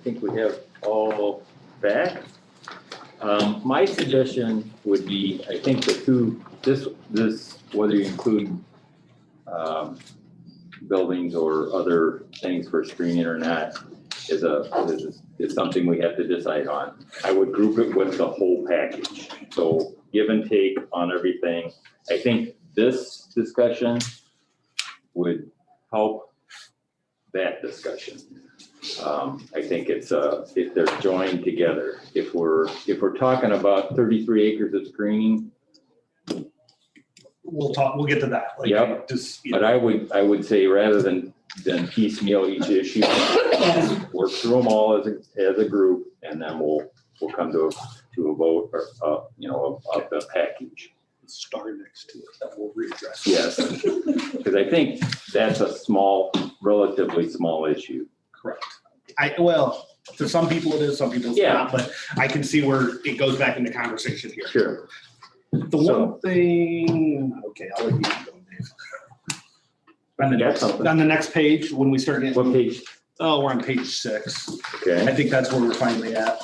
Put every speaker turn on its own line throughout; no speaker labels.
think we have all back. My suggestion would be, I think this, whether you include buildings or other things for screening or not, is something we have to decide on. I would group it with the whole package. So give and take on everything. I think this discussion would help that discussion. I think it's if they're joined together. If we're talking about 33 acres of screening,
we'll get to that. Like,
yep. But I would say rather than piecemeal each issue, work through them all as a group, and then we'll come to a vote or of the package.
Star next to it that we'll readdress.
Yes, because I think that's a relatively small issue.
Correct. Well, to some people it is, some people it's not, but I can see where it goes back into conversation here.
Sure.
The one thing, okay, I'll let you go, Dave. On the next page, when we start getting.
What page?
Oh, we're on page 6.
Okay.
I think that's where we're finally at.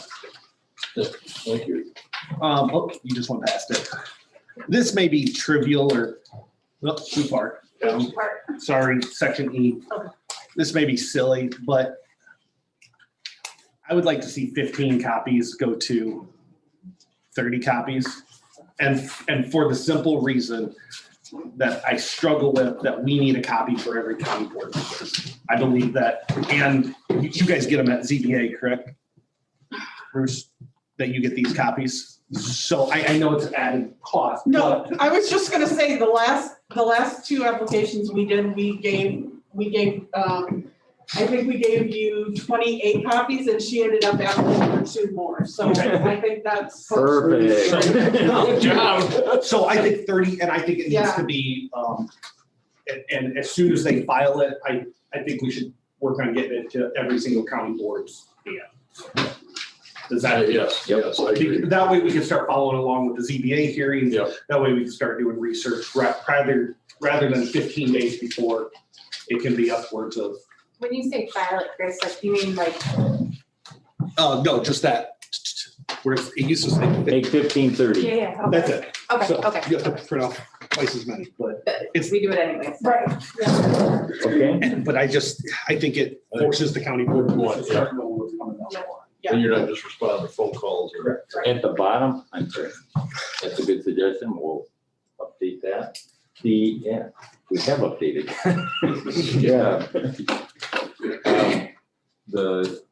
Thank you.
Oh, you just went past it. This may be trivial or, well, too far. Sorry, section E.
Okay.
This may be silly, but I would like to see 15 copies go to 30 copies. And for the simple reason that I struggle with, that we need a copy for every county board member. I believe that, and you guys get them at ZBA, correct? Bruce, that you get these copies? So I know it's an added cost.
No, I was just gonna say, the last 2 applications we did, we gave, I think we gave you 28 copies and she ended up asking for 2 more. So I think that's.
Perfect.
Good job. So I think 30, and I think it needs to be, and as soon as they file it, I think we should work on getting it to every single county board's hand. Does that?
Yes,
Yep.
yes, I agree.
That way we can start following along with the ZBA hearings.
Yep.
That way we can start doing research rather than 15 days before. It can be upwards of.
When you say file it, Chris, like, you mean like,
No, just that. Where it used to say.
Make 1530.
yeah, okay.
That's it.
Okay,
So
okay.
you have to print off twice as many, but it's.
We do it anyway. So.
Right, yeah.
Okay.
But I think it forces the county board to start knowing what's coming up.
And you're not just responding to phone calls or.
At the bottom, I'm sorry. That's a good suggestion. We'll update that. We have updated. Yeah. The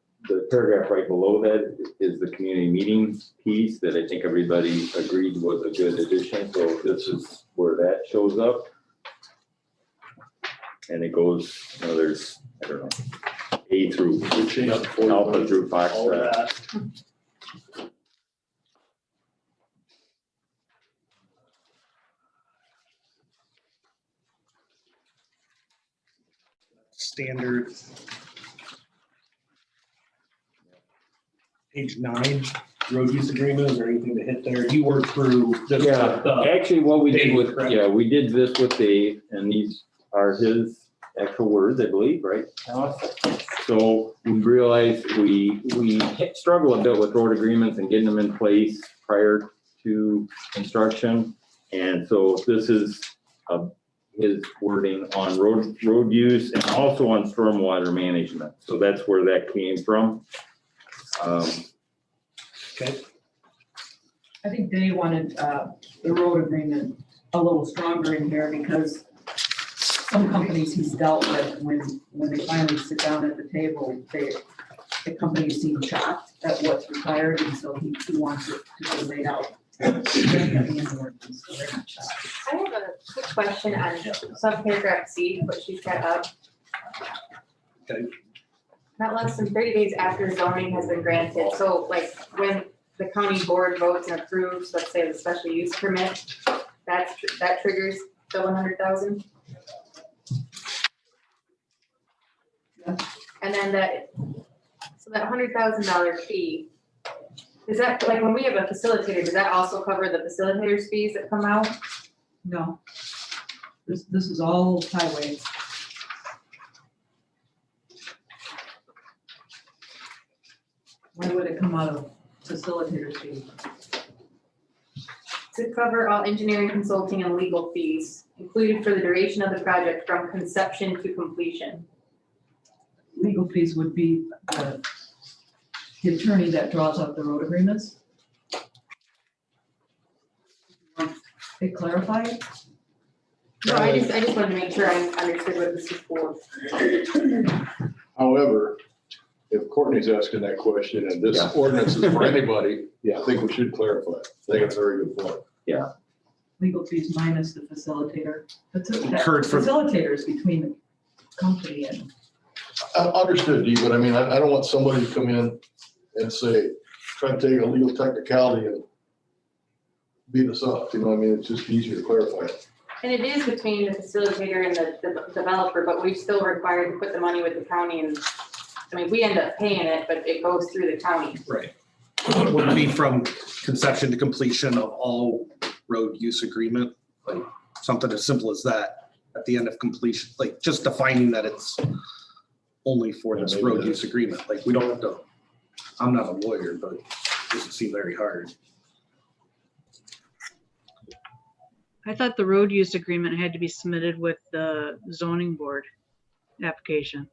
paragraph right below that is the community meeting piece that I think everybody agreed was a good addition. So this is where that shows up. And it goes, there's, I don't know, A through Alpha through
All of
Foxtrot.
that. Standard. Page 9, road use agreement, is there anything to hit there? You worked through this.
Yeah,
with,
actually what we did
Dave,
with,
correct?
we did this with Dave, and these are his actual words, I believe, right, Alice? So we realized we struggle a bit with road agreements and getting them in place prior to construction. And so this is his wording on road use and also on stormwater management. So that's where that came from.
Okay,
I think they wanted the road agreement a little stronger in here because some companies he's dealt with, when they finally sit down at the table, the companies seem shocked at what's required, and so he wants it to be laid out.
I have a quick question on subparagraph C, what she's got up.
Okay.
Not less than 30 days after zoning has been granted, so like when the county board votes and approves, let's say the special use permit, that triggers the 100,000? And then that $100,000 fee, is that, like when we have a facilitator, does that also cover the facilitator's fees that come out?
No. This is all highways. Why would it come out of facilitator's fee?
To cover all engineering, consulting, and legal fees included for the duration of the project from conception to completion.
Legal fees would be the attorney that draws up the road agreements. It clarified?
No, I just wanted to make sure I understood what this is for.
However, if Courtney's asking that question and this
Yeah.
ordinance is for anybody,
Yeah.
I think we should clarify. I think it's a very good point.
Legal fees minus the facilitator.
Incurred for-
Facilitators between the company and.
Understood, Dee, but I mean, I don't want somebody to come in and say, try to take a legal technicality and beat us up, you know, what I mean, it's just easier to clarify it.
And it is between the facilitator and the developer, but we're still required to put the money with the county and, I mean, we end up paying it, but it goes through the county.
Right. Would it be from conception to completion of all road use agreement? Like something as simple as that at the end of completion, like just defining that it's only for this
Yeah, maybe
road
that-
use agreement. Like we don't have to, I'm not a lawyer, but it doesn't seem very hard.
I thought the road use agreement had to be submitted with the zoning board application.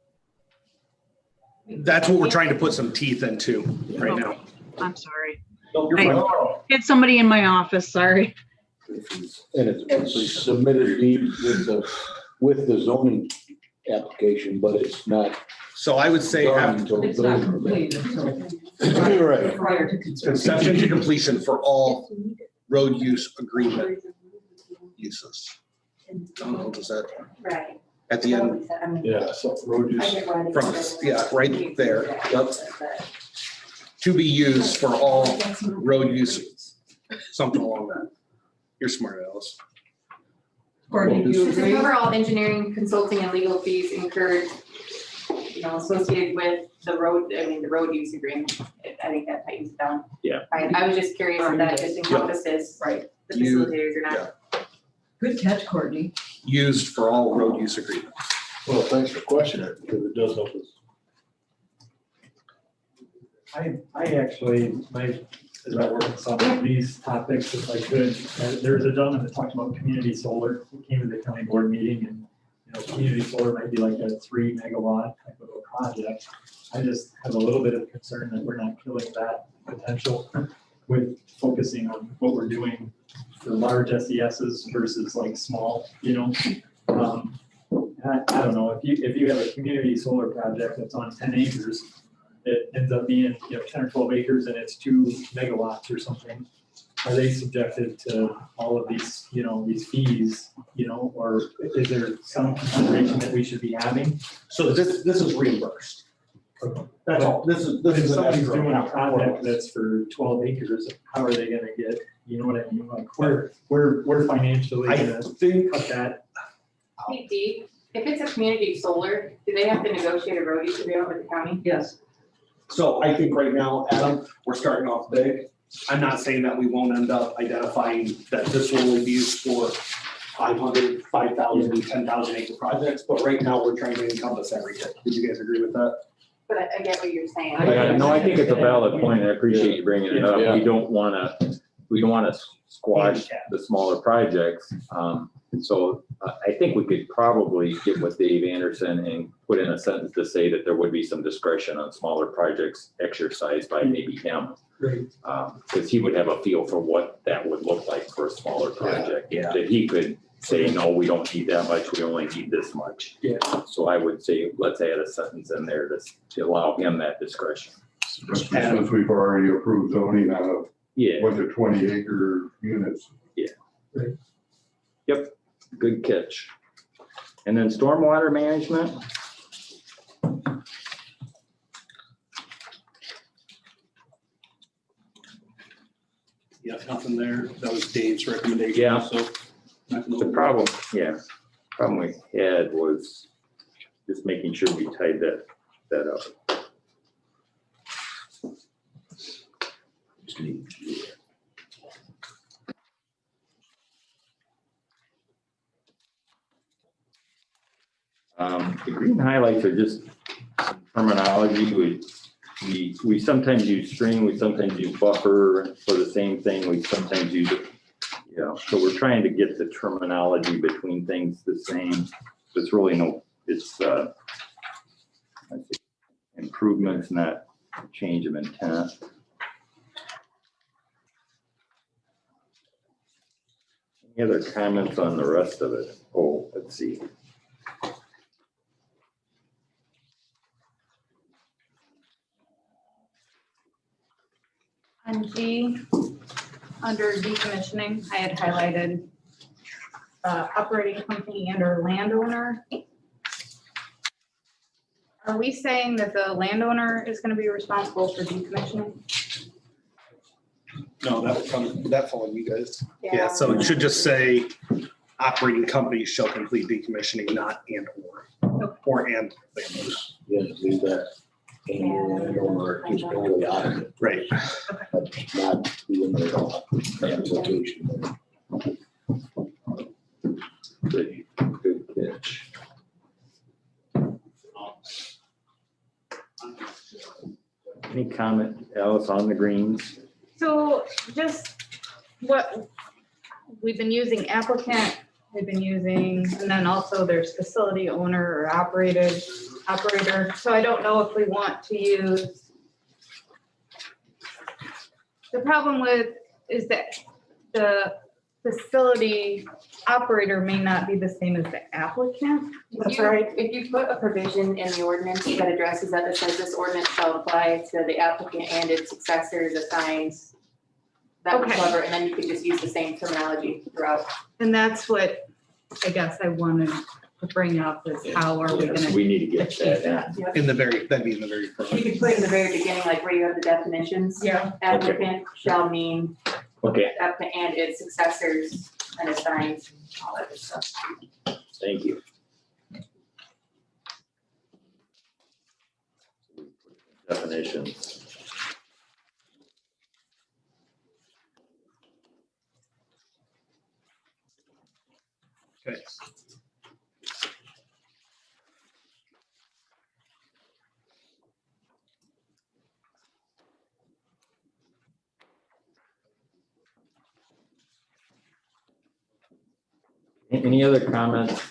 That's what we're trying to put some teeth into right now.
I'm sorry.
Nope, you're
I-
fine.
Had somebody in my office, sorry.
And it's submitted with the zoning application, but it's not
So I would say
done
have
until
It's not
building permit.
complete until
You're right.
prior to construction.
conception to completion for all road use agreement uses. I don't know, does that,
Right.
at the end,
Yeah, so road use,
from, yeah, right there, yep. To be used for all road use, something along that. You're smart, Alice.
Courtney, do you
To
agree?
cover all engineering, consulting, and legal fees incurred, associated with the road, the road use agreement. I think that tightens it down.
Yeah.
I was just curious if that just encompasses
Right.
the
You-
facilitators or not.
Good catch, Courtney.
Used for all road use agreement.
well, thanks for questioning it, because it does help us.
I actually might, as I work on some of these topics, if I could, there was a gentleman that talked about community solar, who came to the county board meeting and, community solar might be like a 3 megawatt type of a project. I just have a little bit of concern that we're not killing that potential with focusing on what we're doing for large SESs versus like small, I don't know, if you have a community solar project that's on 10 acres, it ends up being, 10 or 12 acres and it's 2 megawatts or something. Are they subjected to all of these, these fees, or is there some consideration that we should be having?
So this is reimbursed. That's all. This
But if
is an
somebody's
escrow.
doing a project that's for 12 acres, how are they gonna get, you know what I mean? Like, we're financially
I
gonna
think,
cut that.
Hey, Dee, if it's a community solar, do they have to negotiate a road use agreement with the county?
Yes.
so I think right now, Adam, we're starting off big. I'm not saying that we won't end up identifying that this will only be used for 500, 5,000, 10,000 acre projects, but right now we're trying to encompass everything. Would you guys agree with that?
But I get what you're saying.
No, I think it's a valid point. I appreciate you bringing it up.
Yeah.
We don't wanna squash the smaller projects. So I think we could probably get with Dave Anderson and put in a sentence to say that there would be some discretion on smaller projects exercised by maybe him.
Great.
Cause he would have a feel for what that would look like for a smaller project.
Yeah.
That he could say, no, we don't need that much, we only need this much.
Yeah.
So I would say, let's add a sentence in there to allow him that discretion.
Especially since we've already approved zoning out of,
Yeah,
what, the 20-acre units.
good catch. And then stormwater management,
Yeah, nothing there. That was Dave's recommendation.
Yeah.
So. nothing
the
over.
problem we had was just making sure we tied that up. The green highlights are just some terminology we sometimes use string, we sometimes use buffer for the same thing, we sometimes use it. So we're trying to get the terminology between things the same. It's really it's improvements, not change of intent. Any other comments on the rest of it? Oh, let's see.
On G, under decommissioning, I had highlighted operating company and or landowner. Are we saying that the landowner is gonna be responsible for decommissioning?
No, that fall on you guys. Yeah, so it should just say operating companies shall complete decommissioning, not and or and.
Yeah, leave that and or just only on it,
Right.
but not be in there at all. Application.
Good catch. Any comment, Alice, on the greens?
So just what, we've been using applicant, we've been using, and then also there's facility owner or operator. So I don't know if we want to use. The problem with is that the facility operator may not be the same as the applicant.
That's right.
If you put a provision in the ordinance that addresses that says this ordinance shall apply to the applicant and its successors, assigns, that would
Okay.
cover, and then you could just use the same terminology throughout. And that's what I guess I wanted to bring up is how are we
Yes,
gonna
we need to get
achieve
that.
that?
That'd be in the very front.
You could put in the very beginning, like where you have the definitions.
Yeah.
Applicant shall mean
Okay,
applicant and its successors and assigns, all that good stuff.
thank you. Definitions.
Okay.
Any other comments?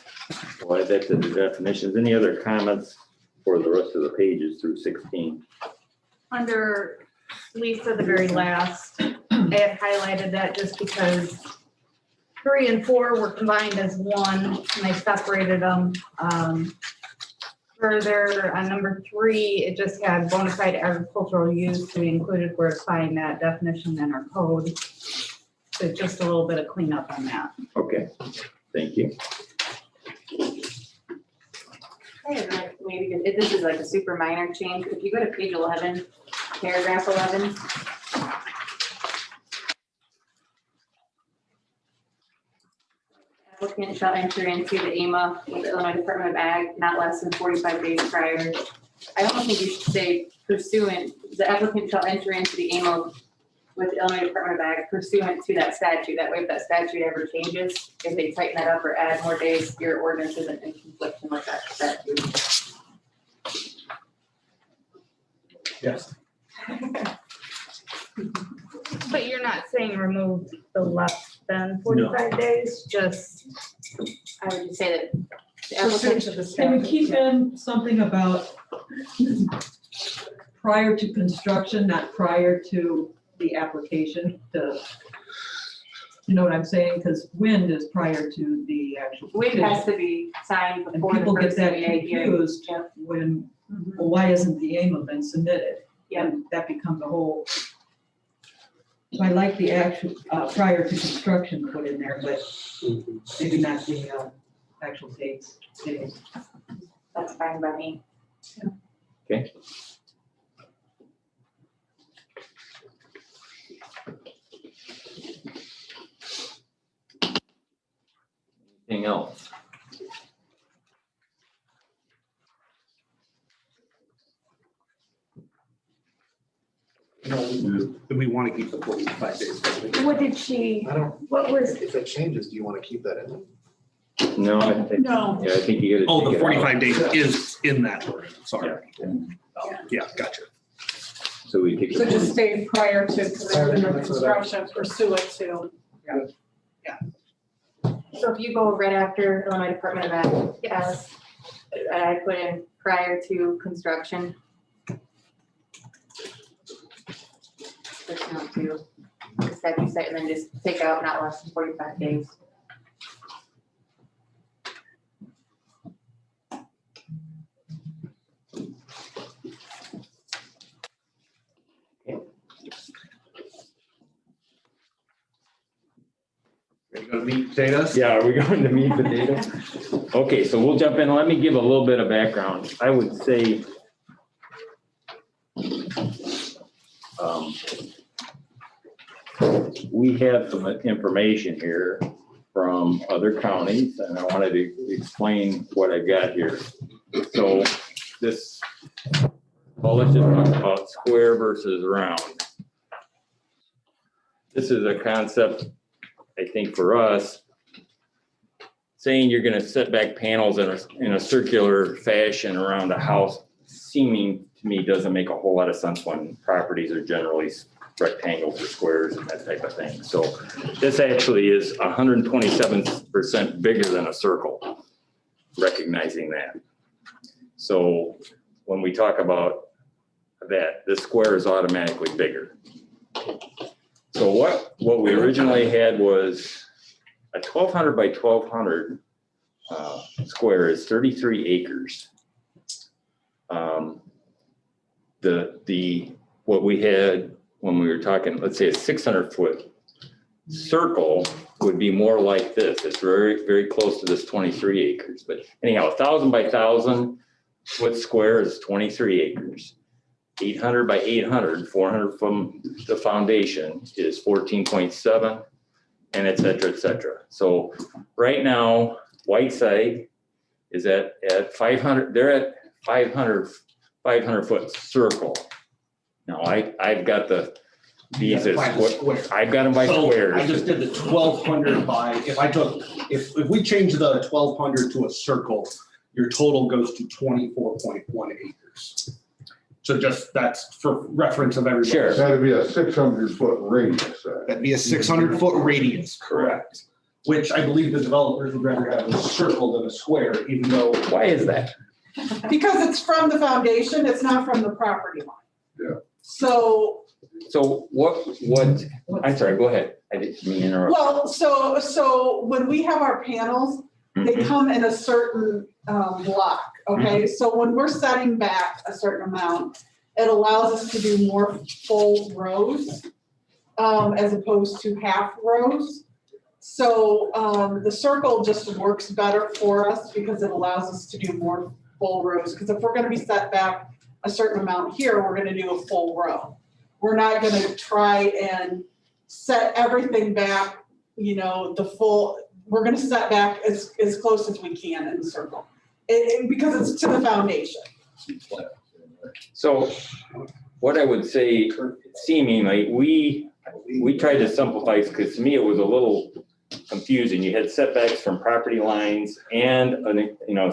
Well, that's the definitions. Any other comments for the rest of the pages through 16?
Under Lisa, the very last, I had highlighted that just because 3 and 4 were combined as one, and I separated them. Further, on number 3, it just had bona fide agricultural use, so we included where to find that definition in our code. So just a little bit of cleanup on that.
Okay, thank you.
Maybe, this is like a super minor change, if you go to page 11, paragraph 11. Applicant shall enter into the AMA with the Illinois Department of Ag not less than 45 days prior. I don't think you should say pursuant, the applicant shall enter into the AMA with the Illinois Department of Ag pursuant to that statute. That way, if that statute ever changes, if they tighten that up or add more days, your ordinance isn't in conflict with that statute.
Yes.
But you're not saying remove the less than 45 days, just, I would just say that the application of the
Can we
statute.
keep in something about prior to construction, not prior to the application, you know what I'm saying? Because wind is prior to the actual.
Wind has to be signed
And
before the
people get
first
that
CBA hearing.
confused when, well, why isn't the AMA been submitted?
Yep.
And that becomes a whole. So I like the actual, prior to construction put in there, but maybe not the, actual dates.
That's fine by me.
Okay. Anything else?
Do we want to keep the 45 days? don't we?
What did she,
I don't,
what was,
if it changes, do you want to keep that in?
No, I think,
No.
yeah, I think you gotta.
Oh,
take
the
it out.
45 days is in that ordinance, sorry. Oh, yeah, gotcha.
So we take.
So just say prior to commencement of construction, pursue it to.
So if you go right after Illinois Department of Ag, yes, I put in prior to construction. Pursuant to the statute site, and then just take out not less than 45 days.
Are you gonna meet potatoes?
Yeah, are we going to meet potato? Okay, so we'll jump in. Let me give a little bit of background. I would say we have some information here from other counties, and I wanted to explain what I got here. So this, well, let's just talk about square versus round. This is a concept, I think, for us, saying you're gonna set back panels in a circular fashion around a house, seeming to me doesn't make a whole lot of sense when properties are generally rectangles or squares and that type of thing. So this actually is 127% bigger than a circle, recognizing that. So when we talk about that, the square is automatically bigger. So what we originally had was a 1,200 by 1,200 square is 33 acres. What we had when we were talking, let's say a 600-foot circle would be more like this. It's very, very close to this 23 acres. But anyhow, 1,000 by 1,000 foot square is 23 acres. 800 by 800, 400 from the foundation is 14.7, and et cetera, et cetera. So right now, Whiteside is at 500, they're at 500 foot circle. Now I've got these as, I've got them by
So
squares.
I just did the 1,200 by, if we change the 1,200 to a circle, your total goes to 24.1 acres. So just, that's for reference of everybody.
Sure.
That'd be a 600-foot radius.
That'd be a 600-foot radius, correct? Which I believe the developers would rather have a circle than a square, even though.
Why is that?
Because it's from the foundation, it's not from the property line.
Yeah.
So,
what, I'm sorry, go ahead. I didn't mean to interrupt.
well, so when we have our panels, they
Mhm.
come in a certain block, okay? So when we're setting back a certain amount, it allows us to do more full rows as opposed to half rows. So the circle just works better for us because it allows us to do more full rows. Because if we're gonna be set back a certain amount here, we're gonna do a full row. We're not gonna try and set everything back, you know, the full, we're gonna set back as close as we can in the circle. Because it's to the foundation.
So what I would say, seemingly, we tried to simplify, because to me, it was a little confusing. You had setbacks from property lines and,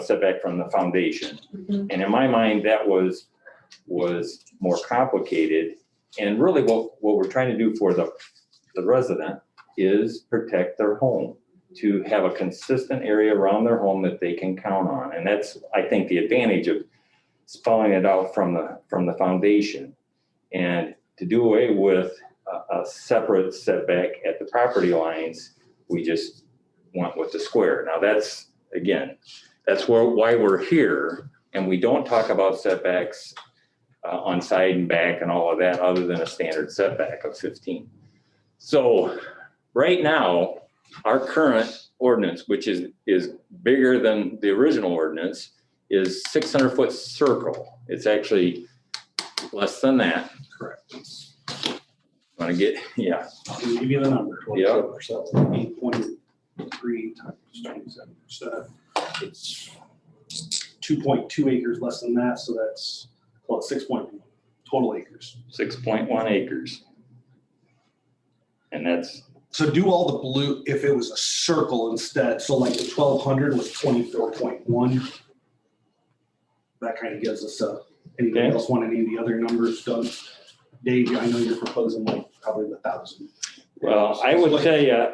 setback from the foundation. And in my mind, that was more complicated. And really what we're trying to do for the resident is protect their home, to have a consistent area around their home that they can count on. And that's, I think, the advantage of spelling it out from the foundation. And to do away with a separate setback at the property lines, we just went with the square. Now that's why we're here. And we don't talk about setbacks on side and back and all of that, other than a standard setback of 15. So right now, our current ordinance, which is bigger than the original ordinance, is 600-foot circle. It's actually less than that.
Correct.
Want to get, yeah.
I'll give you the number.
Yeah.
8.3 times 27%. It's 2.2 acres less than that, so that's, well, 6.1 total acres.
6.1 acres. And that's,
So do all the blue, if it was a circle instead, so like the 1,200 was 24.1. That kind of gives us anybody
Okay.
else want any of the other numbers done? Dave, I know you're proposing like probably 1,000.
Well, I would tell you,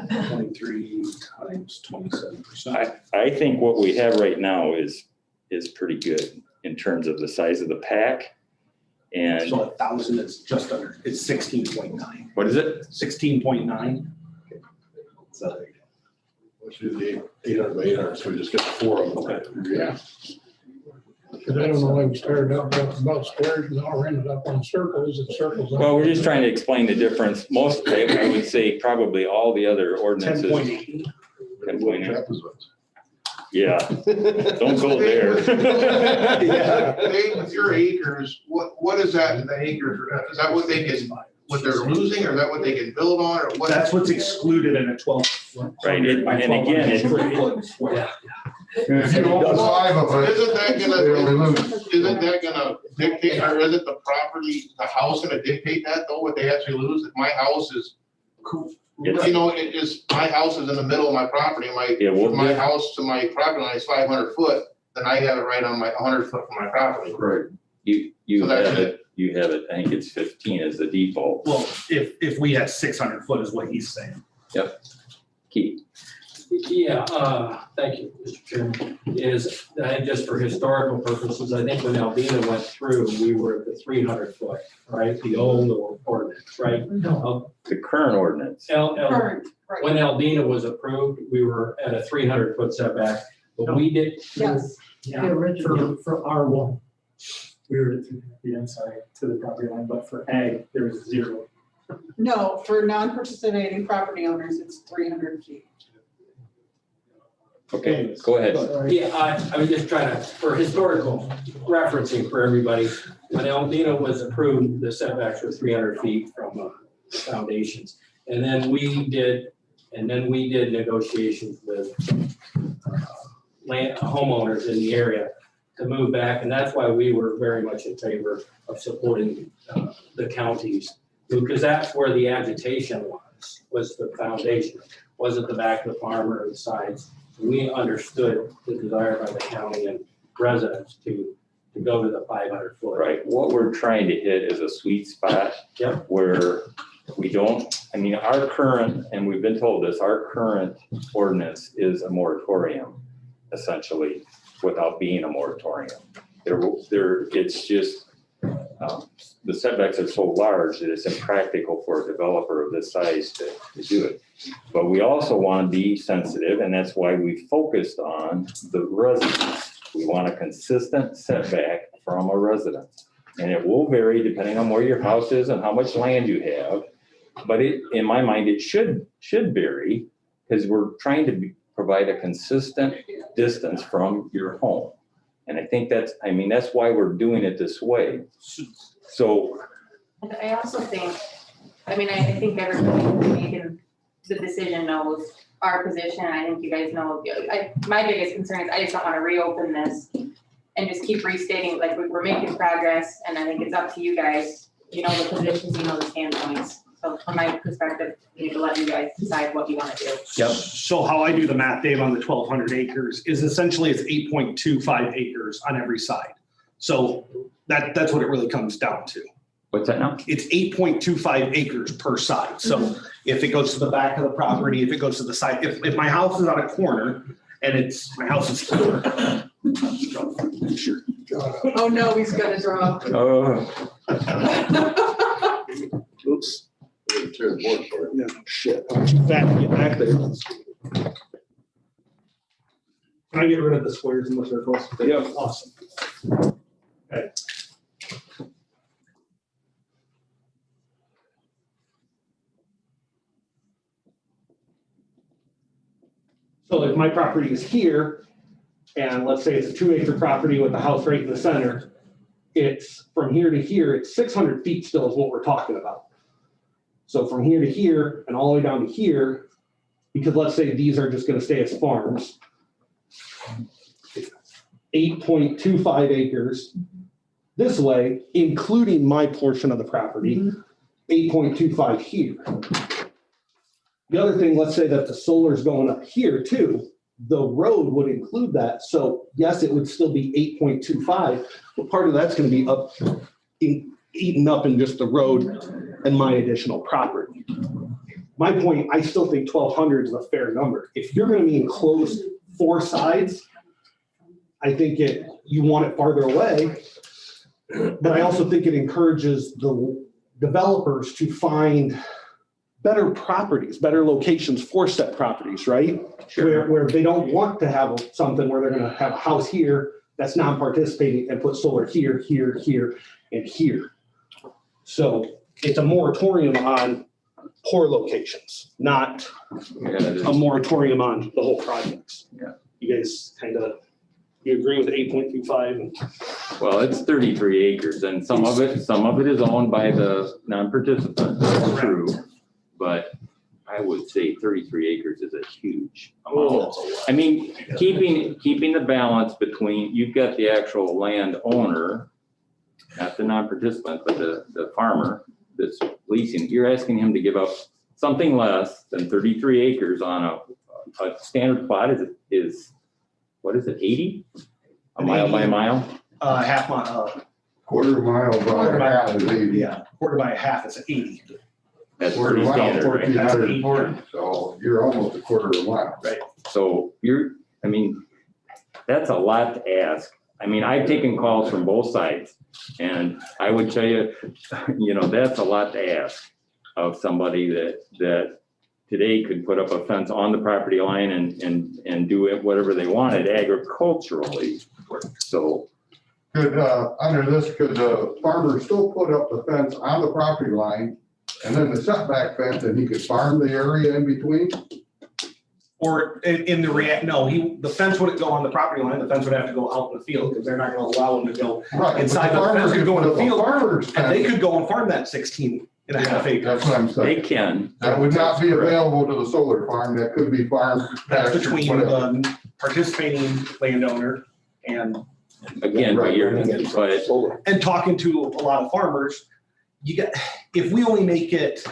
23 times 27%.
I think what we have right now is pretty good in terms of the size of the pack. And
So 1,000 is just under, it's 16.9.
what is it?
16.9. So,
Let's do the 800 by 800, so we just got 4 of them.
yeah.
Cause I don't know, I started out about squares and now ended up on circles and circles.
Well, we're just trying to explain the difference. Most, I would say probably all the other ordinances.
10.8.
10.8. Yeah, don't go there.
Dave, with your acres, what is that in the acres? Is that what they can, what they're losing, or is that what they can build on, or what?
That's what's excluded in a 12.
Right, and again, it's,
Yeah.
If you don't 5 of it,
Isn't that
they only
gonna,
lose.
isn't that gonna dictate, or is it the property, the house gonna dictate that though, what they actually lose? If my house is, you know, it is, my house is in the middle of my property,
Yeah, well,
my
yeah.
house to my property line is 500 foot, then I have it right on my 100 foot from my property.
Right.
you
So that's
have it, I think it's 15 as the default.
Well, if we had 600 foot is what he's saying.
Keith.
Yeah, thank you, Mr. Chairman. I think just for historical purposes, I think when Alvina went through, we were at the 300 foot, right? The old ordinance, right?
The current ordinance.
Current, right.
When Alvina was approved, we were at a 300 foot setback, but we did.
Yes.
Yeah, for R1, we were at the inside to the property line, but for ag, there was 0.
No, for non-participating property owners, it's 300 feet.
Okay, go ahead.
Yeah, I was just trying to, for historical referencing for everybody, when Alvina was approved, the setbacks were 300 feet from foundations. And then we did negotiations with homeowners in the area to move back, and that's why we were very much in favor of supporting the counties, because that's where the agitation was the foundation, wasn't the back of the farm or the sides. We understood the desire by the county and residents to go to the 500 foot.
Right, what we're trying to hit is a sweet spot.
Yep.
Where we don't, I mean, our current, and we've been told this, our current ordinance is a moratorium, essentially, without being a moratorium. It's just, the setbacks are so large that it's impractical for a developer of this size to do it. But we also want to be sensitive, and that's why we focused on the residents. We want a consistent setback from a resident. And it will vary depending on where your house is and how much land you have. But in my mind, it should vary, because we're trying to provide a consistent distance from your home. And I think that's why we're doing it this way. So.
And I also think, I think everybody making the decision knows our position. I think you guys know, my biggest concern is I just don't want to reopen this and just keep restating, like, we're making progress, and I think it's up to you guys. You know the positions, you know the standpoints. So from my perspective, I need to let you guys decide what you want to do.
Yep.
So how I do the math, Dave, on the 1,200 acres is essentially it's 8.25 acres on every side. So that's what it really comes down to.
What's that now?
It's 8.25 acres per side. So if it goes to the back of the property, if it goes to the side, if my house is on a corner and my house is here. Sure.
Oh, no, he's gonna draw.
Oh.
Oops.
Tear the board for it.
Yeah, shit. I'm too fat to get back there. Can I get rid of the squares and the circles?
Yeah.
Awesome. Okay. So if my property is here, and let's say it's a 2-acre property with a house right in the center, it's from here to here, it's 600 feet still is what we're talking about. So from here to here and all the way down to here, because let's say these are just gonna stay as farms, 8.25 acres this way, including my portion of the property, 8.25 here. The other thing, let's say that the solar's going up here too, the road would include that. So yes, it would still be 8.25, but part of that's gonna be up eaten up in just the road and my additional property. My point, I still think 1,200 is a fair number. If you're gonna be enclosed 4 sides, I think you want it farther away. But I also think it encourages the developers to find better properties, better locations for set properties, right? Where they don't want to have something where they're gonna have a house here that's non-participating and put solar here, here, here, and here. So it's a moratorium on poor locations, not a moratorium on the whole projects.
Yeah.
You guys you agree with 8.25 and
Well, it's 33 acres and some of it is owned by the non-participant, that's true. But I would say 33 acres is a huge amount. I mean, keeping the balance between, you've got the actual landowner, not the non-participant, but the farmer that's leasing, you're asking him to give up something less than 33 acres on a standard plot is, what is it, 80? A mile by a mile?
half mile,
Quarter mile by half is 80.
yeah, quarter by a half is 80.
That's
Quarter
pretty
mile,
standard, right?
1,440, so you're almost a quarter of a mile.
So that's a lot to ask. I mean, I've taken calls from both sides and I would tell you, that's a lot to ask of somebody that today could put up a fence on the property line and do it whatever they wanted agriculturally. So.
Under this, could the farmer still put up the fence on the property line and then the setback fence and he could farm the area in between?
Or the fence wouldn't go on the property line, the fence would have to go out in the field because they're not gonna allow them to go
Right.
inside.
but
The fence could go in the
farmer could
field
put a farmer's
and they
fence.
could go and farm that 16 and a half acres.
That's what I'm
They
saying.
can.
That would not be available to the solar farm. That could be farmed.
That's
pastured,
between
whatever.
the participating landowner and
Again, but
talking to a lot of farmers, if we only make it,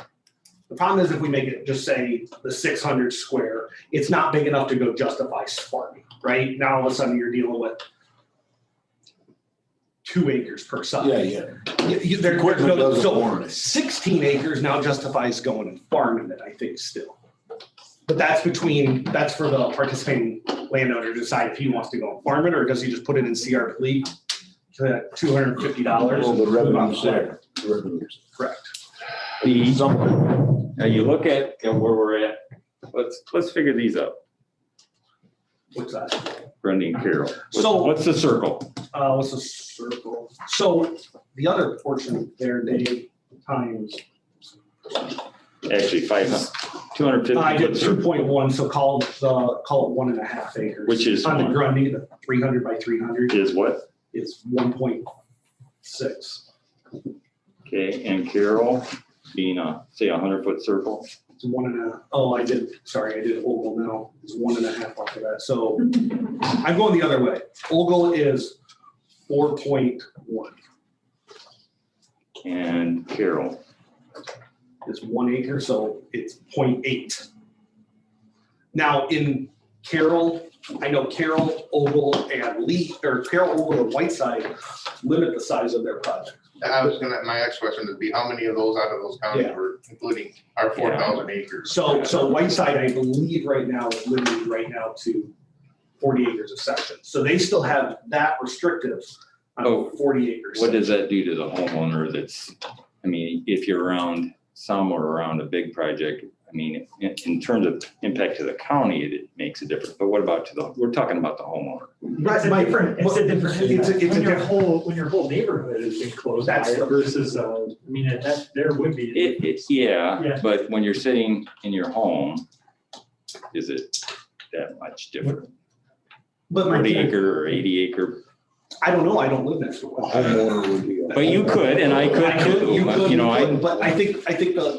the problem is if we make it just say the 600 square, it's not big enough to go justify farming, right? Now all of a sudden you're dealing with 2 acres per side.
Equipment doesn't
So
warrant it.
16 acres now justifies going and farming it, I think still. But that's for the participating landowner to decide if he wants to go and farm it or does he just put it in CRP to $250.
Well, the revenue's
Whatever.
there. Revenues.
Correct.
Now you look at where we're at, let's figure these out.
What's that?
Grundy and Carroll.
So-
What's the circle?
What's the circle? So the other portion there, Dave, times,
Actually, 250.
I did
foot circle,
2.1, so call it 1.5 acres.
Which is
On the Grundy, the 300 by 300
is what?
is 1.6.
Okay, and Carroll being say 100-foot circle.
It's 1.5. I did Ogle now. It's 1.5 off of that. So I'm going the other way. Ogle is 4.1.
And Carroll.
Is 1 acre, so it's 0.8. Now in Carroll, I know Carroll, Ogle, and Carroll, Ogle, and Whiteside limit the size of their project.
My next question would be, how many of those out of those counties
Yeah.
were including our 4,000 acres?
So Whiteside, I believe right now is limited to 40 acres a section. So they still have that restrictive on 40 acres.
What does that do to the homeowner if you're around somewhere around a big project, in terms of impact to the county, it makes a difference. But what about we're talking about the homeowner.
It's a different when your whole neighborhood is enclosed by it versus, there would be.
Yeah, but when you're sitting in your home, is it that much different?
But
40 acre or 80 acre?
I don't know. I don't live next to one.
Homeowner would be.
But you could, and I could too.
But I think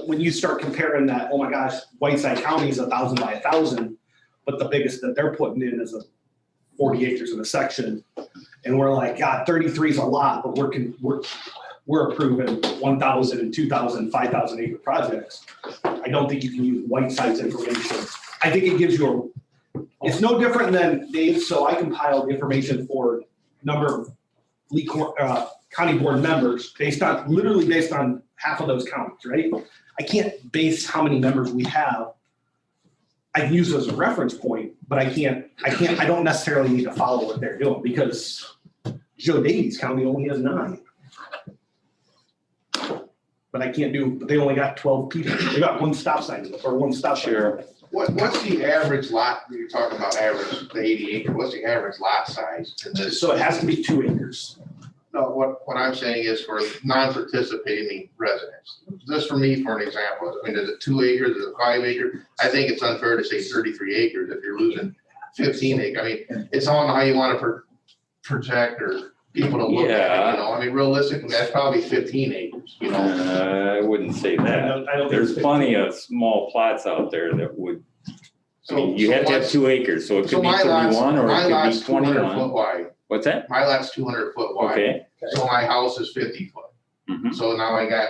when you start comparing that, oh my gosh, Whiteside County is 1,000 by 1,000, but the biggest that they're putting in is 40 acres in a section, and we're like, God, 33 is a lot, but we're approving 1,000 and 2,000, 5,000 acre projects. I don't think you can use Whiteside's information. I think it gives you it's no different than Dave. So I compiled information for number of county board members literally based on half of those counties, right? I can't base how many members we have. I can use it as a reference point, but I don't necessarily need to follow what they're doing because Joe Davies County only has 9. But they only got 12 people. They got one stop sign or one stop sign.
Sure.
What's the average lot, you're talking about average, the 80 acre, what's the average lot size in this?
So it has to be 2 acres.
No, what I'm saying is for non-participating residents. Just for me, for an example, I mean, is it 2 acres, is it 5 acres? I think it's unfair to say 33 acres if you're losing 15 acres. I mean, it's on how you want to protect or people to look at it, you know? I mean, realistically, that's probably 15 acres, you know?
I wouldn't say that.
I don't think
There's
it's
plenty of small plots out there that would, I
So
mean, you have to have
what's-
2 acres, so it
So
could be
my lot's,
31 or
my
it could
lot's
be
200 foot
21.
wide.
What's that?
My lot's 200 foot wide.
Okay.
So my house is 50 foot.
Mhm.
So now I got,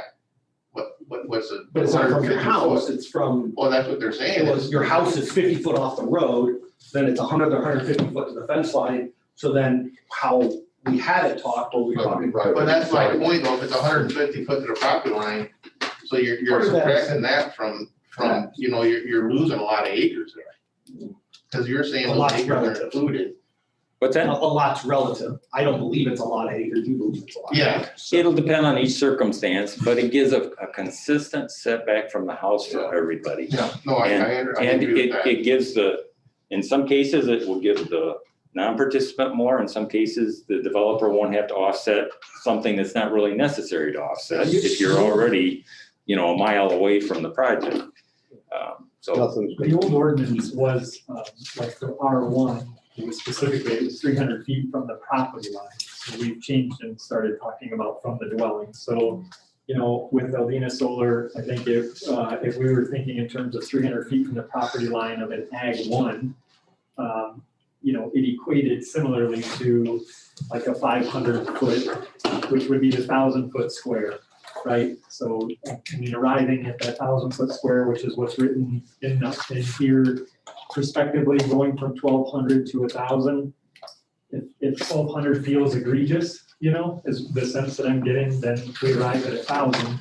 what's it?
But it's not from your
150
house,
foot.
it's from,
Well, that's what they're saying.
your house is 50 foot off the road, then it's 100 or 150 foot to the fence line. So then how we had it talked, or we talking.
But that's my point though, if it's 150 foot to the property line, so you're
Part of that is-
subtracting that from, you know, you're losing a lot of acres there. Cause you're saying
A
those
lot's
acres are
relative.
included.
What's
A
that?
lot's relative. I don't believe it's a lot of acres, you believe it's a lot. of
Yeah.
acres.
It'll depend on each circumstance, but it gives a consistent setback from the house for everybody.
Yeah, no, I
And
agree with that.
it gives in some cases, it will give the non-participant more. In some cases, the developer won't have to offset something that's not really necessary to offset if you're already, a mile away from the project. So,
The old ordinance was, like for R1, it was specifically 300 feet from the property line. So we've changed and started talking about from the dwelling. So, with Aldina Solar, I think if we were thinking in terms of 300 feet from the property line of an Ag 1, it equated similarly to like a 500 foot, which would be the 1,000 foot square, right? So, arriving at that 1,000 foot square, which is what's written in here, respectively, going from 1,200 to 1,000. If 1,200 feels egregious, is the sense that I'm getting, then we arrive at 1,000.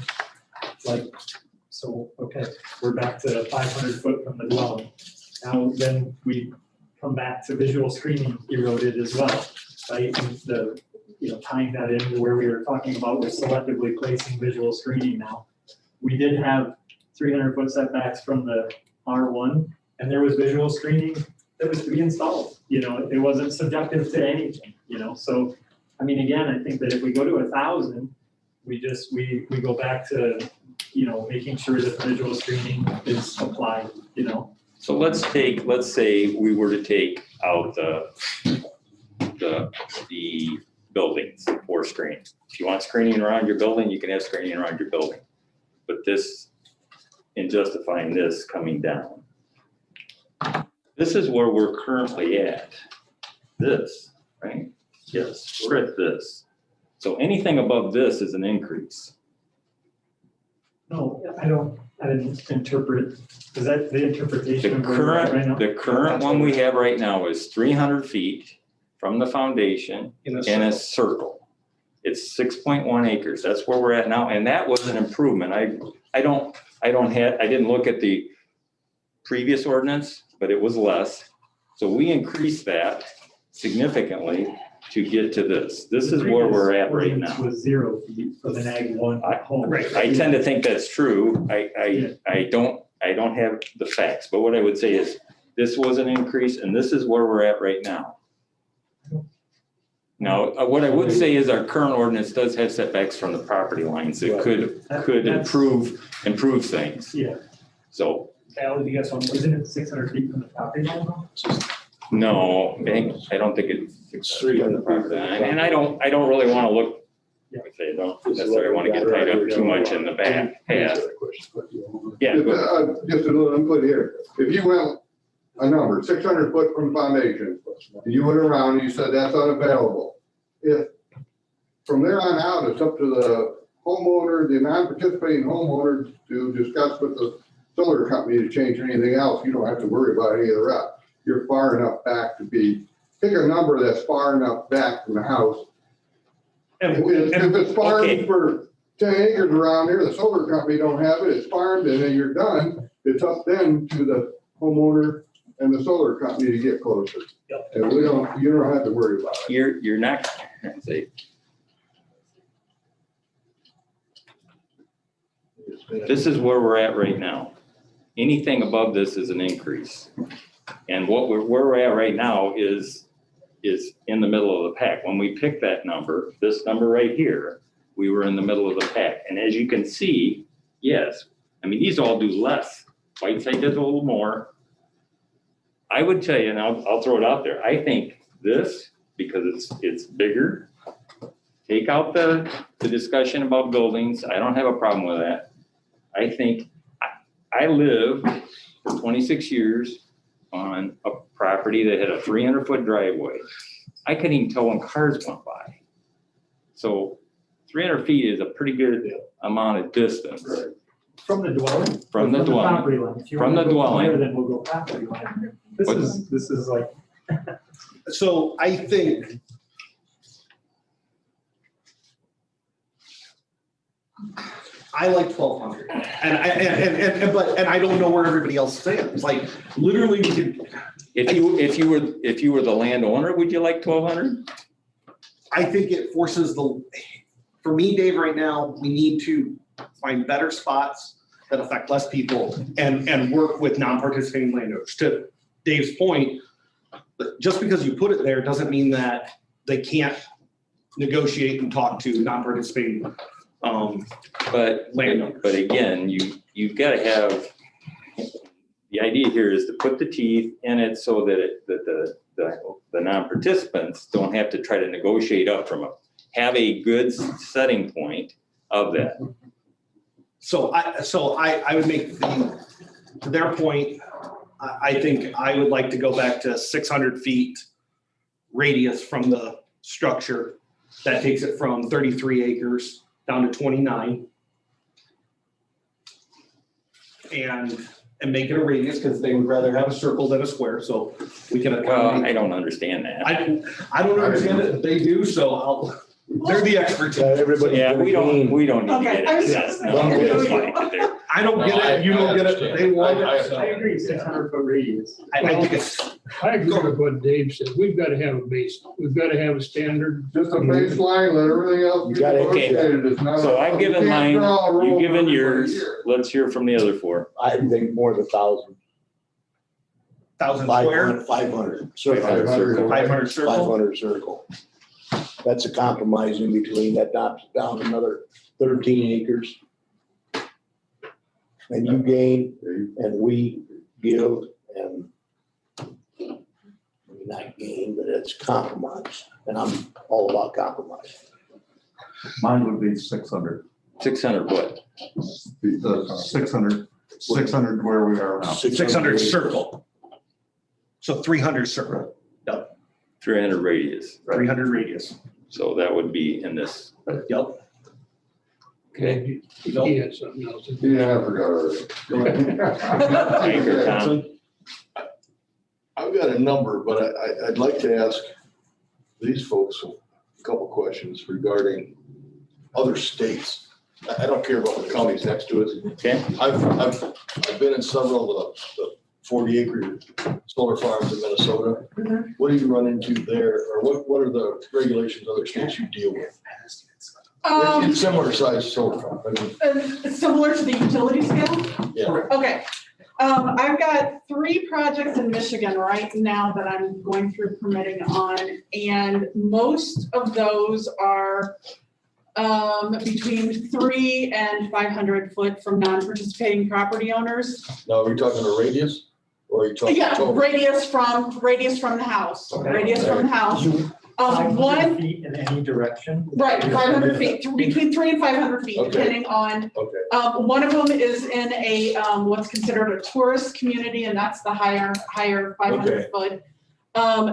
Okay, we're back to 500 foot from the dwelling. Now, then we come back to visual screening eroded as well, right? And tying that into where we were talking about, we're selectively placing visual screening now. We did have 300 foot setbacks from the R1, and there was visual screening that was to be installed. It wasn't subjective to anything, so, again, I think that if we go to 1,000, we go back to, making sure that the visual screening is applied,
So let's say we were to take out the buildings for screening. If you want screening around your building, you can have screening around your building. But in justifying this coming down, this is where we're currently at. This, right? Yes, we're at this. So anything above this is an increase.
No, I didn't interpret, is that the interpretation of where we're at right now?
The current one we have right now is 300 feet from the foundation
In a
in a
circle.
circle. It's 6.1 acres. That's where we're at now, and that was an improvement. I didn't look at the previous ordinance, but it was less. So we increased that significantly to get to this. This is where we're at right
Ordinance
now.
was 0 feet from an Ag 1 home.
I tend to think that's true. I don't have the facts, but what I would say is this was an increase and this is where we're at right now. Now, what I would say is our current ordinance does have setbacks from the property lines. It could improve things.
Yeah,
So,
Al, do you guys want to?
isn't it 600 feet from the property line though?
no, I don't think it's 300 property line. And I don't really want to look, I say, I don't necessarily want to get tied up too much in the back path. Yeah, go ahead.
Just a little input here. If you went a number, 600 foot from foundation, you went around and you said that's unavailable. If from there on out, it's up to the homeowner, the non-participating homeowner to discuss with the solar company to change anything else, you don't have to worry about any of the rest. You're far enough back to pick a number that's far enough back from the house
And,
If it's
Okay.
farmed for 10 acres around here, the solar company don't have it, it's farmed and then you're done, it's up then to the homeowner and the solar company to get closer.
Yep.
And you don't have to worry about it.
You're not, say, this is where we're at right now. Anything above this is an increase. And where we're at right now is in the middle of the pack. When we picked that number, this number right here, we were in the middle of the pack. And as you can see, yes, I mean, these all do less. Whiteside does a little more. I would tell you, and I'll throw it out there, I think this, because it's bigger, take out the discussion about buildings, I don't have a problem with that. I think, I lived for 26 years on a property that had a 300-foot driveway. I couldn't even tell when cars went by. So 300 feet is a pretty good amount of distance.
From the dwelling?
From the dwelling.
property line. If you
From
wanna
the
go higher,
dwelling.
Then we'll go property line.
What-
This is like,
so I think I like 1,200, and I don't know where everybody else stands. Like literally, we could.
If you were the landowner, would you like 1,200?
I think it forces for me, Dave, right now, we need to find better spots that affect less people and work with non-participating landowners. To Dave's point, just because you put it there doesn't mean that they can't negotiate and talk to non-participating landowners.
But again, you've got to have, the idea here is to put the teeth in it so that the non-participants don't have to try to negotiate up have a good setting point of that.
So I would make to their point, I think I would like to go back to 600 feet radius from the structure. That takes it from 33 acres down to 29. And make it a radius because they would rather have a circle than a square, so we can
Well,
accommodate.
I don't understand that.
I don't understand it, they do, so they're the experts.
Everybody.
Yeah, we don't need to
Okay,
get
I was
into
just
that.
gonna
No,
say-
it's fine there.
I don't get it, you don't get it, they want it, so
I agree, 600-foot radius.
I think it's,
I agree with what Dave said. We've got to have a base. We've got to have a standard.
Just a baseline, let everything else be
You got it.
Okay.
negotiated. It's not.
So I've given
you can't
mine,
draw a rule
you've given
for
yours,
everybody
let's hear from the other four.
I think more than 1,000.
1,000 square,
500.
500 circle.
500 circle. That's a compromise in between. That knocks down another 13 acres. And you gain and we give and we not gain, but it's compromise. And I'm all about compromise.
Mine would be 600.
600 what?
600 where we are now.
600 circle. So 300 circle,
300 radius.
300 radius.
So that would be in this,
Yep.
okay?
He had something else.
Yeah, I forgot already.
Anchor, Tom.
I've got a number, but I'd like to ask these folks a couple questions regarding other states. I don't care about the counties next to it.
Okay.
I've been in several of the 40-acre solar farms in Minnesota. What do you run into there, or what are the regulations other states you deal with? It's similar size solar farm. I mean,
Similar to the utility scale?
yeah.
Okay. I've got 3 projects in Michigan right now that I'm going through permitting on, and most of those are between 3 and 500 foot from non-participating property owners.
Now, are we talking a radius, or are you talking
Yeah,
total?
radius from the house, radius from the house.
500 feet in any direction.
Right, 500 feet, between 3 and 500 feet,
Okay.
depending on,
Okay,
one of them is in a, what's considered a tourist community, and that's the higher 500 foot.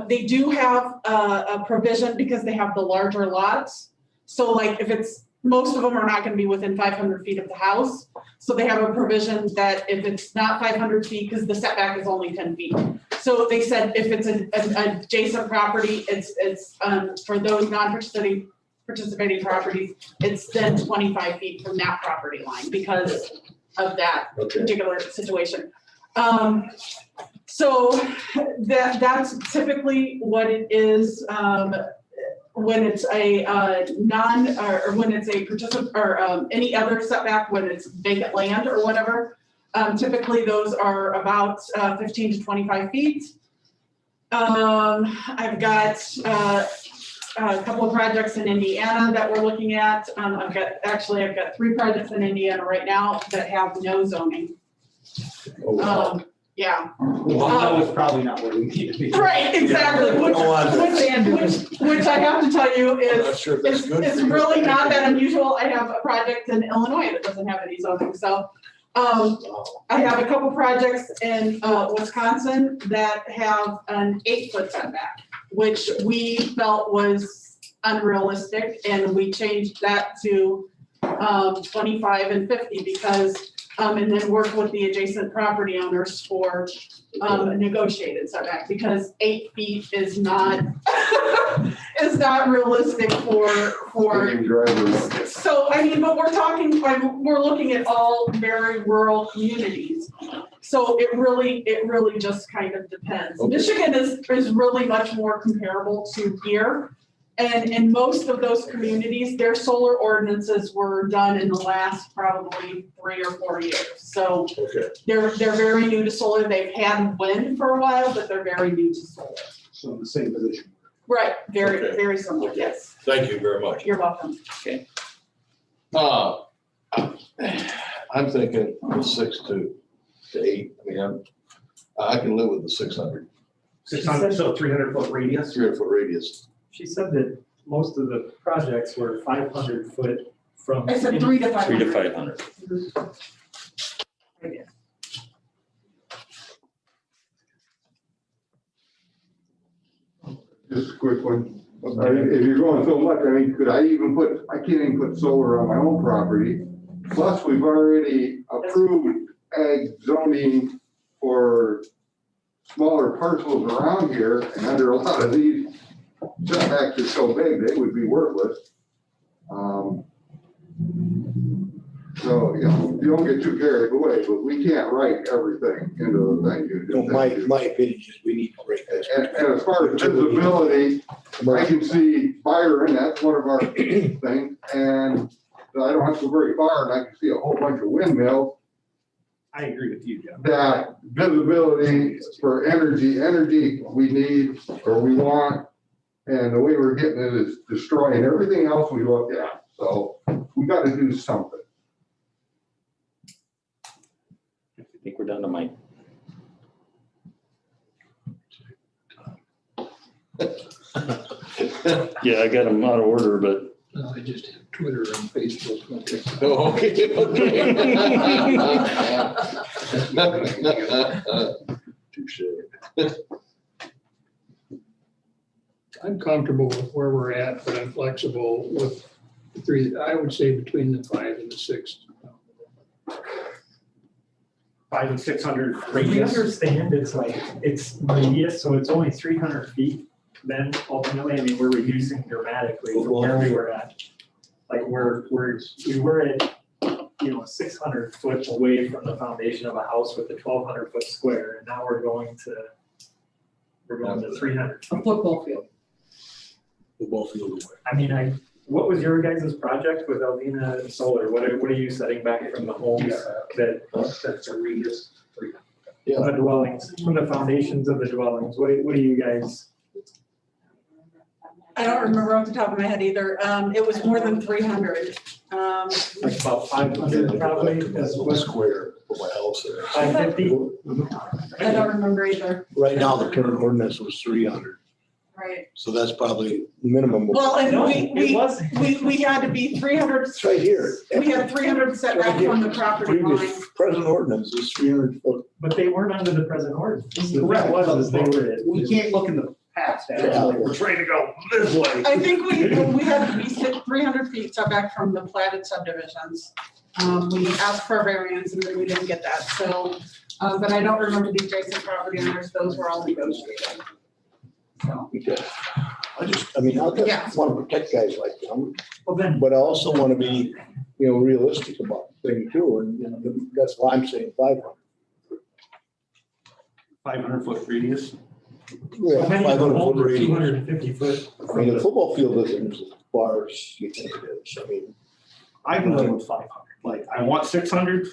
They do have a provision because they have the larger lots. So like if it's, most of them are not gonna be within 500 feet of the house. So they have a provision that if it's not 500 feet, because the setback is only 10 feet. So they said if it's an adjacent property, it's for those non-participating participating properties, it's then 25 feet from that property line because of that
Okay.
particular situation. So that's typically what it is, when it's a, or when it's a any other setback, when it's vacant land or whatever. Typically those are about 15 to 25 feet. I've got a couple of projects in Indiana that we're looking at. I've got 3 projects in Indiana right now that have no zoning.
Oh, wow.
Yeah.
Well, that was probably not where we need to be.
Right, exactly, which I have to tell you
I'm
is,
not sure if that's good
it's
for you.
really not that unusual. I have a project in Illinois that doesn't have any zoning, so. I have a couple projects in Wisconsin that have an 8-foot setback, which we felt was unrealistic, and we changed that to 25 and 50 because, and then work with the adjacent property owners for a negotiated setback, because 8 feet is not is not realistic for.
Same driver.
So, I mean, but we're looking at all very rural communities. So it really just kind of depends.
Okay.
Michigan is really much more comparable to here. And in most of those communities, their solar ordinances were done in the last probably 3 or 4 years. So
Okay,
they're very new to solar. They've had wind for a while, but they're very new to solar.
so in the same position.
Right, very,
Okay.
very similar, yes.
Thank you very much.
You're welcome.
I'm thinking 6 to 8. I mean, I can live with the 600,
600, so 300-foot radius.
300-foot radius.
She said that most of the projects were 500 foot from.
I said 3 to 500.
3 to 500.
Radius.
Just a quick one. If you're going so much, I mean, I can't even put solar on my own property. Plus, we've already approved ag zoning for smaller parcels around here, and under a lot of these setbacks are so big, they would be worthless. So, you know, you don't get too carried away, but we can't write everything into the thing. You
No,
just-
my opinion is we need to break this.
And as far as visibility, I can see Byron, that's one of our things, and I don't have to go very far, and I can see a whole bunch of windmills.
I agree with you, Jeff.
That visibility for energy we need, or we want, and the way we're getting it is destroying everything else we look at, so we gotta do something.
I think we're down to Mike.
Yeah, I got them out of order, but
I just have Twitter and Facebook.
Oh, okay, okay. Touche.
I'm comfortable with where we're at, but I'm flexible with the 3, I would say between the 5 and the 6.
5 and 600
We
radius.
understand it's like, it's radius, so it's only 300 feet. Then ultimately, I mean, we're reducing dramatically from where we were at. Like we were at, a 600 foot away from the foundation of a house with a 1,200 foot square, and now we're going to 300.
A football field.
The ball field away.
I mean, what was your guys' project with Alvina Solar? What are you setting back from the homes that's a radius?
Yeah.
The dwellings, from the foundations of the dwellings, what do you guys?
I don't remember off the top of my head either. It was more than 300.
Like about 500 probably, is
One
what,
square for my house there.
550?
I don't remember either.
Right now, the current ordinance was 300,
Right.
so that's probably minimum.
Well, and
No,
we
it wasn't.
had to be 300.
It's right here.
We had 300 setback from the property line.
Previous present ordinance is 300 foot.
But they weren't under the present ordinance. The thing
Correct.
was, they were.
We can't look in the past, actually. We're trying to go this way.
I think we had to be 300 feet setback from the platted subdivisions. We asked for a variance and then we didn't get that, so, but I don't remember the adjacent property owners, those were all negotiated. So,
Okay. I mean, I
Yeah.
just want to protect guys like them,
Well, then,
but I also want to be, realistic about the thing too, and, that's why I'm saying 500.
500-foot radius.
Yeah,
many of
500
the
foot
homes are
radius.
250 foot.
I mean, the football field isn't as far as you think it is. I mean,
I can live with 500. Like, I want 600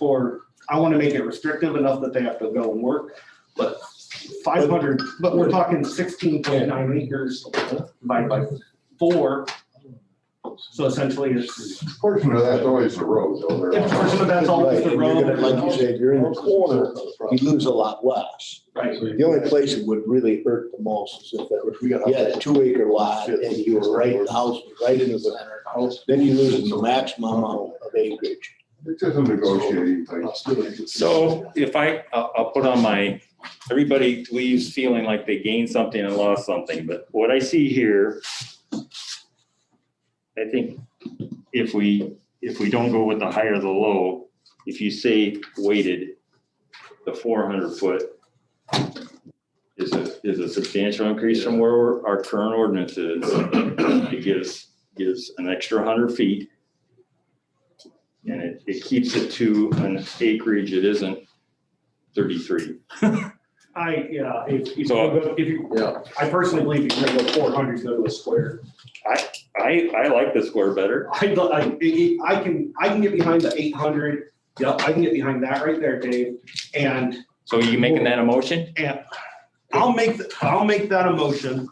I want to make it restrictive enough that they have to go and work. But 500, but we're talking 16.9 acres divided by 4. So essentially it's,
A portion of that's always the road though.
if a portion of that's always the
right, and you're gonna,
road.
like you said, you're in the corner, you lose a lot less.
Right.
The only place it would really hurt the most is if you had a 2 acre lot and you were right, the house was right in the center. Then you lose the maximum amount of acreage.
It's just a negotiating thing.
So if I'll put on my, everybody leaves feeling like they gained something and lost something, but what I see here, I think if we don't go with the high or the low, if you say weighted, the 400-foot is a substantial increase from where our current ordinance is. It gives an extra 100 feet. And it keeps it to an acreage, it isn't 33.
I personally believe if you're gonna go 400, go to a square.
I like the square better.
I can get behind the 800. Yep, I can get behind that right there, Dave. And
So you making that a motion?
And I'll make that a motion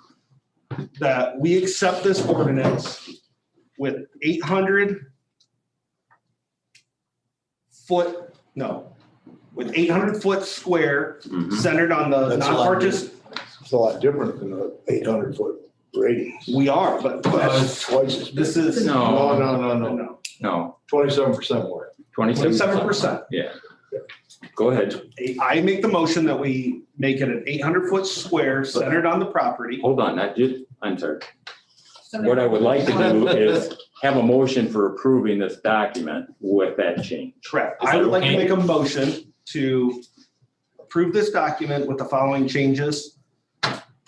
that we accept this ordinance with 800 foot square centered on the
That's a lot
non-participant.
It's a lot different than the 800 foot radius.
We are, but
That's twice as big.
this is.
No. No,
27% more.
27%.
Yeah. Go ahead.
I make the motion that we make it an 800-foot square centered on the property.
Hold on, I'm sorry. What I would like to do is have a motion for approving this document with that change.
Correct.
Is
I
that
would like to
okay?
make a motion to approve this document with the following changes.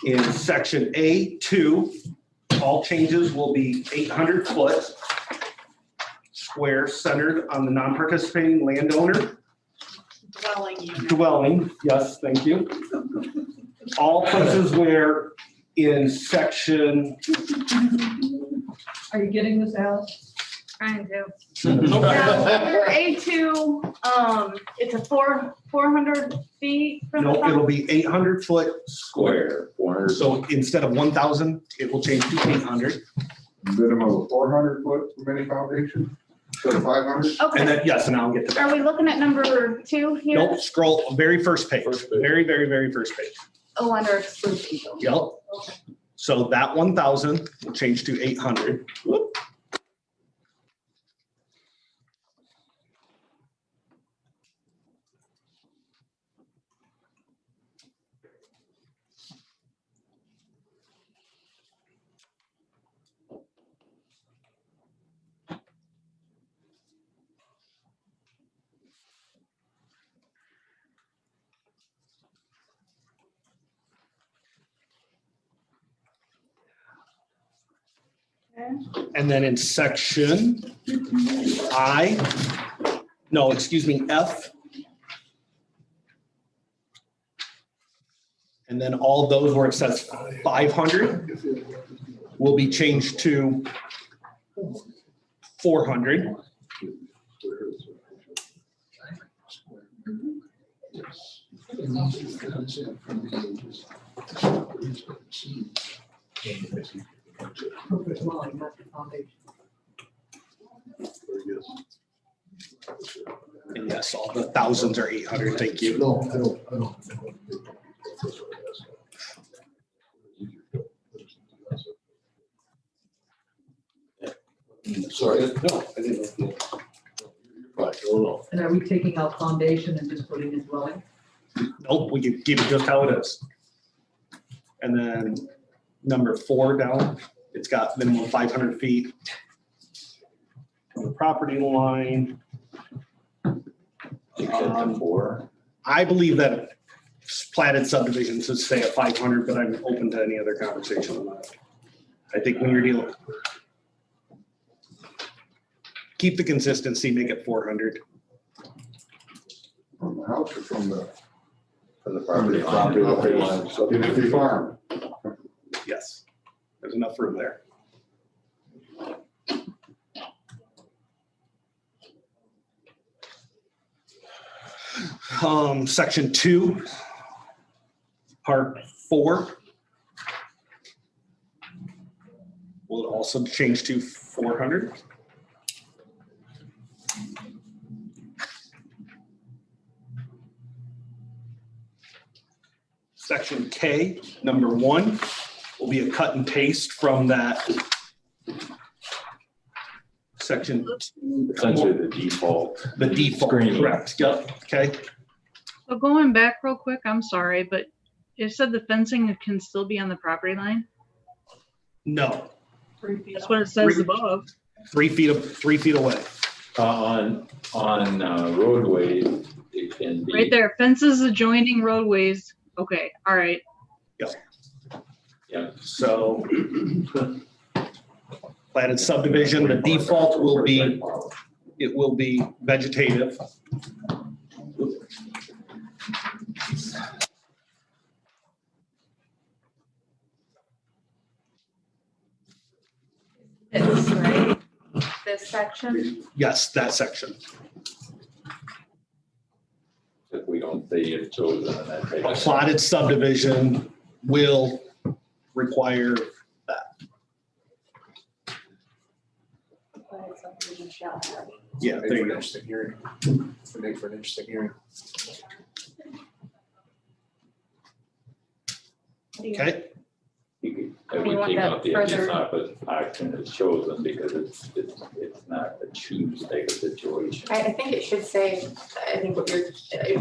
In section A2, all changes will be 800-foot square centered on the non-participating landowner
Dwelling unit.
dwelling. Yes, thank you. All places where in section,
Are you getting this, Alice?
Trying to. Now, under A2, it's a 400 feet from the
no, it'll
top.
be 800-foot
Square, 400.
So instead of 1,000, it will change to 800.
Minimum of 400 foot from any foundation, instead of 500.
And
Okay,
then, yes, and I'll get to that.
are we looking at number 2 here?
Nope, scroll, very first page,
First page.
very, very, very first page.
Oh, under exclusion.
Yep.
Okay.
So that 1,000 will change to 800. Whoop. And then in section F. And then all those where it says 500 will be changed to 400.
Dwelling, not the foundation.
And yes, all the thousands are 800, thank you.
No, I don't. Sorry.
No, I didn't know. Right, no.
And are we taking out foundation and just putting in dwelling?
Nope, we can keep it just how it is. And then number 4 down, it's got minimum 500 feet from the property line. I believe that platted subdivisions should stay at 500, but I'm open to any other conversation on that. I think when you're dealing, keep the consistency, make it 400.
From the house or from the
For the property
property
line.
line, so if you farm.
Yes, there's enough room there. Section 2, part 4. Will it also change to 400? Section K, number 1, will be a cut and paste from that section 2.
Essentially the default.
The default,
Screening.
correct, yep, okay.
So going back real quick, I'm sorry, but it said the fencing can still be on the property line.
No,
That's what it says above.
3 feet away.
On roadways, it can be.
Right there, fences adjoining roadways. Okay, all right.
Yeah,
So platted subdivision, the default will be, it will be vegetative.
This, right? This section?
Yes, that section.
if we don't say it's chosen and that.
A plotted subdivision will require that. Yeah, there you go.
Interesting hearing. Would make for an interesting hearing.
Okay,
You could,
We
we
want
take
that
out the
further-
option is chosen because it's not a choose type of situation.
I think it should say, I think what your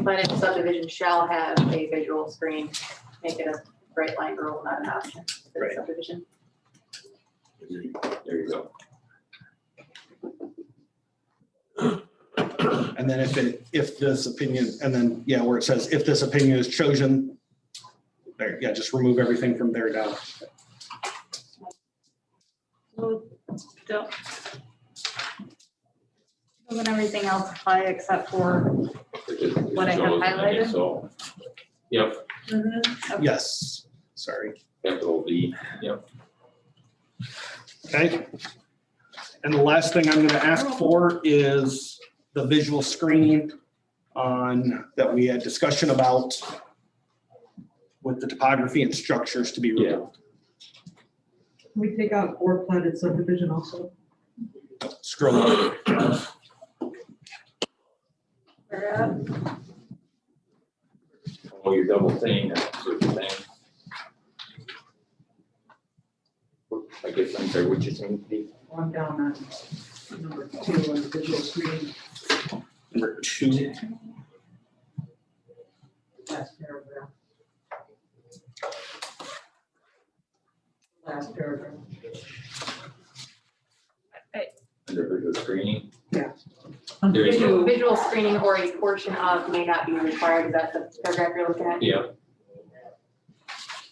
planted subdivision shall have a visual screen, make it a bright line rule, not an option for the
Right.
subdivision.
There you go.
and then if this opinion, and then, yeah, where it says, if this opinion is chosen, there, yeah, just remove everything from there down.
Doesn't everything else apply except for what I have highlighted?
So, yep,
Yes, sorry.
capital D, yep.
Okay. And the last thing I'm gonna ask for is the visual screening that we had discussion about with the topography and structures to be removed.
Can we take out or platted subdivision also?
Scroll up.
Oh, you're double saying that, so you're saying. I guess I'm sorry, what you're saying, Steve?
I'm down on number 2 on the visual screen,
Number 2.
last paragraph. Last paragraph.
Under visual screening?
Yeah.
There you go.
Visual screening or a portion of may not be required, is that the paragraph you're looking at?
Yeah.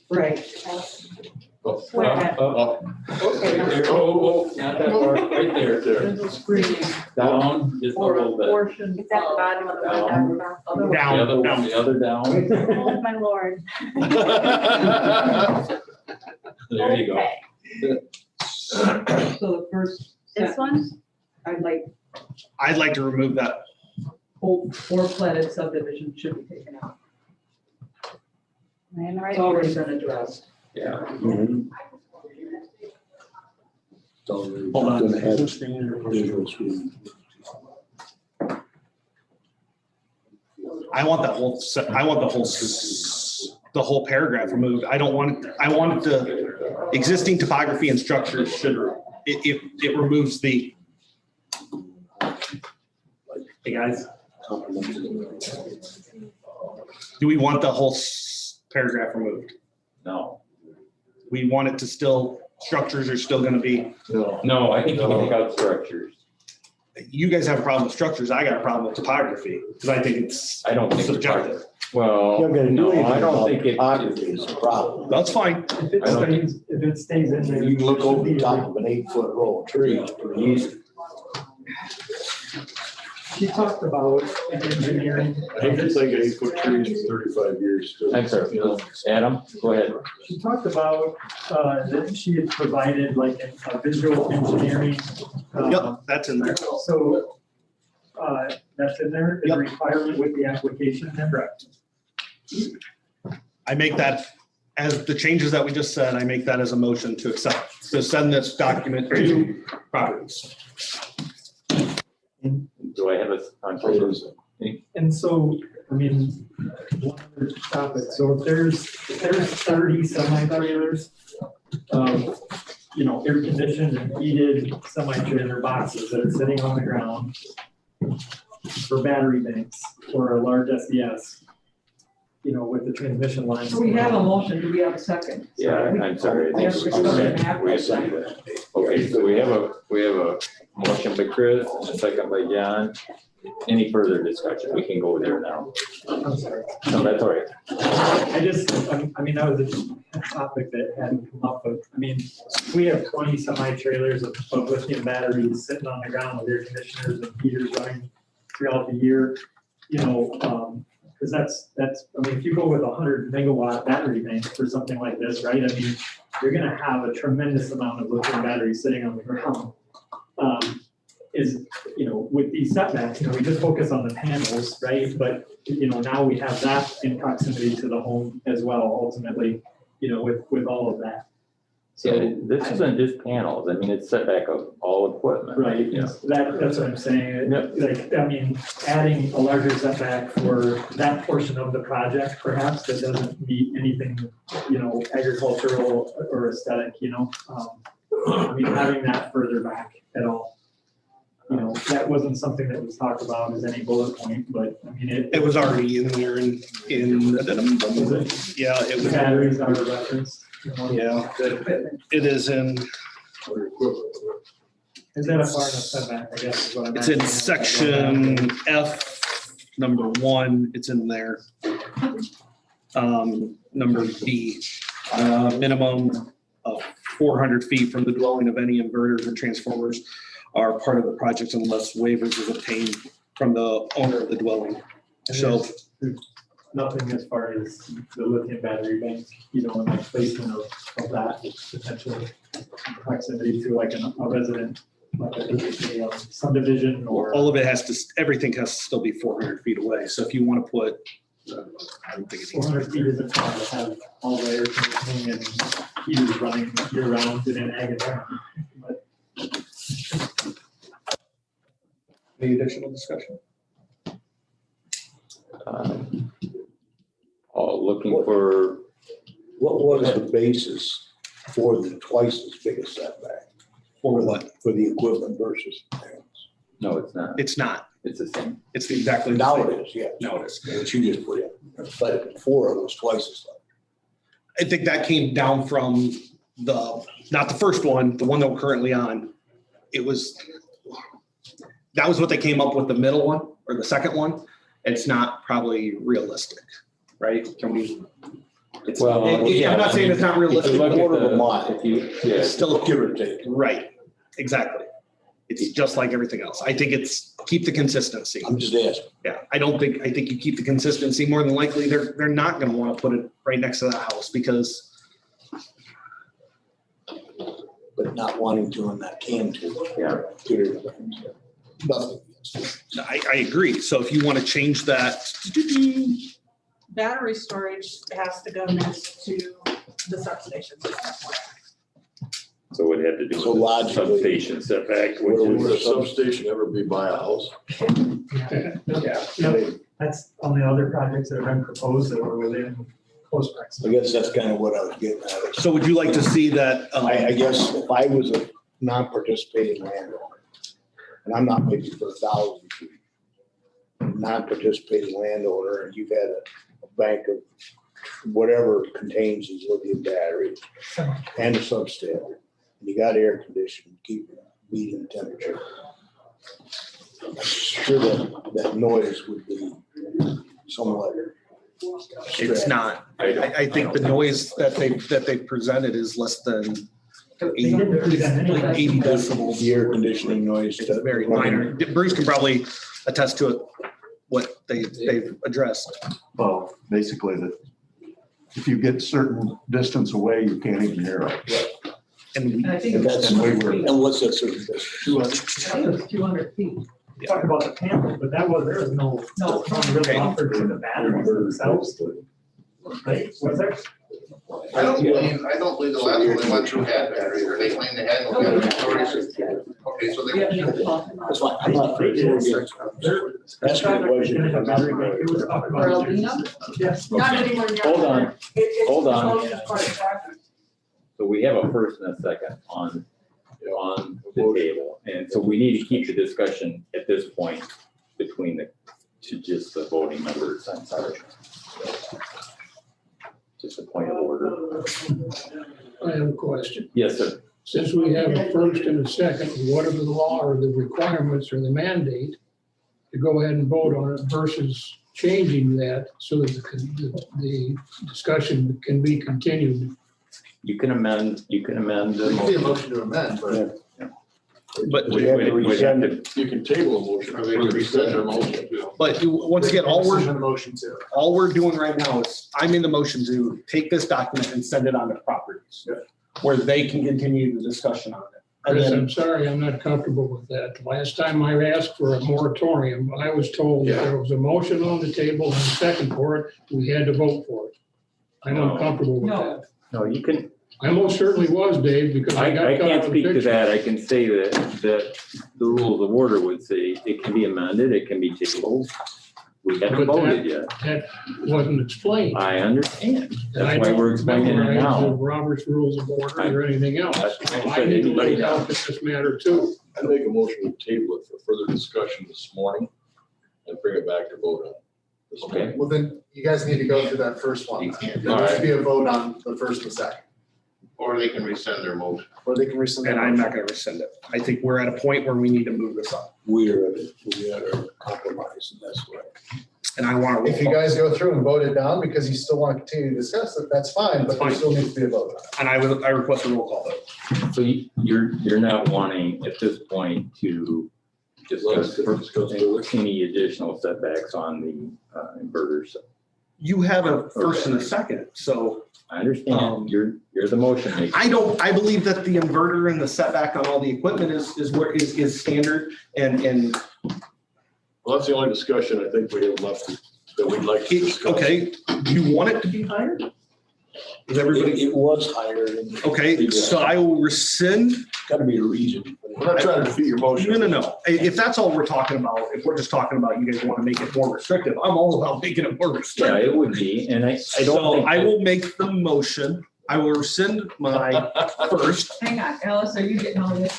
Right.
Where at?
Okay. Oh, not that far, right there,
Visual screening
down, just a
or a
little bit.
portion.
It's at the bottom of the
Down.
one.
Down.
The other down.
Oh, my lord.
There you go.
Okay.
So the first
This one?
I'd like to remove that.
or platted subdivision should be taken out.
Am I in the right?
It's already been addressed.
Yeah.
Hold on.
Visual screen.
I want the whole paragraph removed. I don't want, I want the existing topography and structures should, it removes the. Hey, guys, do we want the whole paragraph removed?
No,
We want it to still, structures are still gonna be,
no, I think you can take out structures.
you guys have a problem with structures, I got a problem with topography, because I think it's
I don't think
subjective.
Well,
You're gonna do
no,
anything
I don't
about
think it.
topography is a problem.
That's fine.
If it stays in there.
You can look over the top of an 8-foot row of trees pretty easy.
She talked about engineering.
I hate to think of 8-foot trees for 35 years.
I'm sorry, Adam, go ahead.
She talked about that she had provided like a visual engineering.
Yep, that's in there.
So that's in there, the
Yep.
requirement with the application, then, correct?
I make that, as the changes that we just said, I make that as a motion to accept, to send this document to properties.
Do I have a, on papers?
And so, I mean, one other topic, so if there's 30 semi-trailers, air conditioned and heated semi-trailer boxes that are sitting on the ground for battery banks or a large SES, with the transmission lines.
So we have a motion, do we have a second?
Yeah, I'm sorry. I
Yes,
think
we
we-
still have
we
a
have
second.
that. Okay, so we have a motion by Chris, and a second by John. Any further discussion? We can go there now.
I'm sorry.
No, that's all right.
That was a topic that hadn't come up, but, we have 20 semi-trailers of lithium batteries sitting on the ground with air conditioners and heaters running throughout the year, because that's, if you go with a 100 megawatt battery bank for something like this, right? You're gonna have a tremendous amount of lithium batteries sitting on the ground. With these setbacks, we just focus on the panels, right? But, now we have that in proximity to the home as well, ultimately, with all of that. So,
Yeah, this isn't just panels. It's setback of all equipment.
right,
Yeah.
that's what I'm saying.
Yep.
Adding a larger setback for that portion of the project perhaps that doesn't meet anything, agricultural or aesthetic, having that further back at all. That wasn't something that was talked about as any bullet point, but
It was already in there yeah, it was.
batteries are referenced.
Yeah, it is in,
Is that a far enough setback, I guess is what I'm
it's in
asking.
section F, number 1, it's in there. Number B, minimum of 400 feet from the dwelling of any inverters or transformers are part of the project unless waivers is obtained from the owner of the dwelling.
And
So,
there's nothing as far as the lithium battery bank, and the placement of that potentially proximity to like a resident, like a subdivision or.
all of it has to, everything has to still be 400 feet away. So if you want to put, I don't think it needs to
400
be
feet isn't far to have all the air conditioning and heaters running year round in an ag environment. But
Any additional discussion?
Looking for,
What was the basis for the twice as big a setback?
For what?
For the equipment versus the panels?
no, it's not.
It's not.
It's the same.
It's exactly the
Now
same.
it is, yeah.
Now it is.
What you just put in. But before it was twice as large.
I think that came down from not the first one, the one that we're currently on. That was what they came up with, the middle one or the second one. It's not probably realistic, right? Can we? I'm not saying it's not realistic.
Quarter of a mile.
It's still
Give or take.
right, exactly. It's just like everything else. I think it's keep the consistency.
I'm just asking.
Yeah, I think you keep the consistency. More than likely, they're not gonna want to put it right next to the house because
But not wanting to on that can too.
Yeah.
Nothing.
I agree. So if you want to change that,
Battery storage has to go next to the substation.
So it had to do
So
with the
logically-
substation setback,
Would
which
a
is,
substation ever be by a house?
Yeah, that's on the other projects that have been proposed that were within close
I
proximity.
guess that's kind of what I was getting at.
so would you like to see that?
I guess if I was a non-participating landowner, and I'm not making for 1,000 feet, non-participating landowner, and you've had a bank of whatever contains these lithium batteries and a substation, and you got air conditioning, keep meeting the temperature. I'm sure that noise would be somewhat
It's not. I think the noise that they presented is less than
They didn't present any.
like 80 decibels.
The air conditioning noise.
It's very minor. Bruce can probably attest to it, what they've addressed.
Well, basically that if you get certain distance away, you can't even hear it.
And
I think
And
it's
that's the way we're.
And what's that certain distance?
200 feet.
Talk about the panel, but there was no really offered to the batteries themselves. Right, was there?
I don't believe the last one they went through had batteries, or they claimed they had no battery storage. Okay, so
We haven't
they.
even talked about
That's why I'm not.
They did.
That's what it was.
It was talked
For
about.
Aldina?
Yes.
Not anymore.
Hold on. Hold on.
It's part of that.
So we have a first and a second on the table. And so we need to keep the discussion at this point between to just the voting members. I'm sorry. Just a point of order.
I have a question.
Yes, sir.
Since we have a first and a second, what are the law or the requirements or the mandate to go ahead and vote on it versus changing that so that the discussion can be continued?
You can amend the
It could be a
motion.
motion to amend, but
But
We have to rescind it.
You can table a motion.
Or they can rescind their motion too.
But once again, all
Rescind the motion too.
we're doing right now is I'm in the motion to take this document and send it on to properties where they can continue the discussion on it. And
Chris,
then,
I'm sorry, I'm not comfortable with that. Last time I asked for a moratorium, I was told that there was a motion on the table and a second for it, we had to vote for it. I'm
No.
uncomfortable with
No.
that.
No, you can,
I most certainly was, Dave, because I got
I
cut out
can't
of the
speak to
picture.
that. I can say that the rules of order would say it can be amended, it can be tabled. We haven't
But
voted yet.
That wasn't explained.
I understand.
And I
That's why we're
don't
explaining it
memorize the
now.
Robert's Rules of Order or anything else.
That's
So
what
I need to
anybody
look out in
does.
this matter too.
I make a motion to table it for further discussion this morning and bring it back to vote on this
Okay.
morning.
Well, then you guys need to go through that first one. There should be a vote on the first and second,
Or they can rescind their motion.
or they can rescind.
and
their
I'm not
motion.
gonna rescind it. I think we're at a point where we need to move this up.
We are at a compromise and that's what.
And I want to.
If you guys go through and vote it down because you still want to continue to discuss it, that's fine, but there still needs to be a vote on it.
And I request a roll call vote.
So you're not wanting at this point to discuss any additional setbacks on the inverters.
You have a first and a second, so
I understand. You're the motion maker.
I believe that the inverter and the setback on all the equipment is standard and
Well, that's the only discussion I think we have left that we'd like to discuss.
okay, do you want it to be higher? Is everybody,
It was higher than.
okay, so I will rescind.
Gotta be a reason.
We're not trying to defeat your motion.
No. If that's all we're talking about, if we're just talking about you guys want to make it more restrictive, I'm all about making it more
Yeah,
restrictive.
it would be, and I
So
don't think.
I will make the motion. I will rescind my first.
Hang on, Alice, are you getting all this?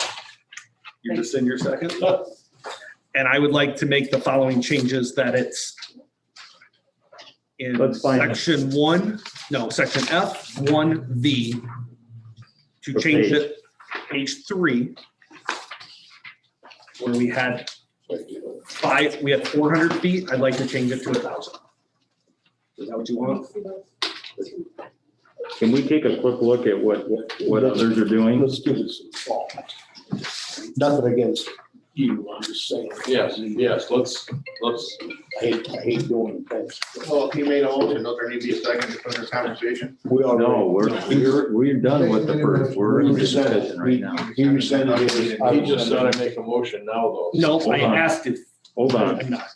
You rescind your second. And I would like to make the following changes that it's in
Let's find it.
section F1V to
What
change
page?
it, page 3, where we had 400 feet. I'd like to change it to 1,000. Is that what you want?
Can we take a quick look at what others are doing?
Let's give it some thought. Nothing against you, I'm just saying.
Yes, let's,
I hate doing things.
Well, if he made a motion, don't there need to be a second to finish conversation?
We all
No, we're done with the first. We're in discussion right now.
He rescinded it.
he just said I make a motion now though.
No,
Hold
I
on.
asked if.
Hold on.
I'm not.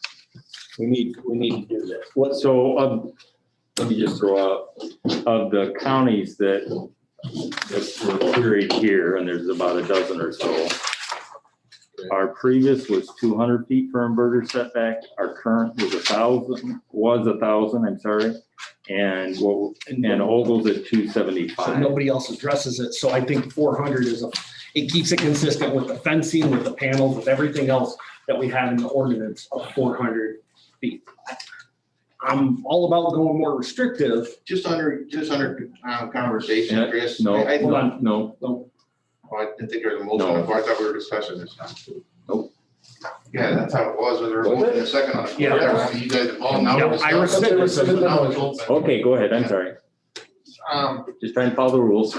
We need to do that. What,
So, let me just throw out, of the counties that were queried here, and there's about a dozen or so. Our previous was 200 feet for inverter setback. Our current was 1,000, I'm sorry. And Ogle's at
So
275.
nobody else addresses it. So I think 400 it keeps it consistent with the fencing, with the panels, with everything else that we have in the ordinance of 400 feet. I'm all about going more restrictive.
Just under conversation, Chris.
No,
I
no.
didn't think there was a motion,
No.
before. I thought we were discussing this. Yeah, that's how it was, when we were
Was
voting
it?
a second on it.
Yeah.
Everyone, you guys involved, now
Yeah,
we're
I
discussing.
rescinded.
Now it's open.
Okay, go ahead, I'm sorry. Just trying to follow the rules.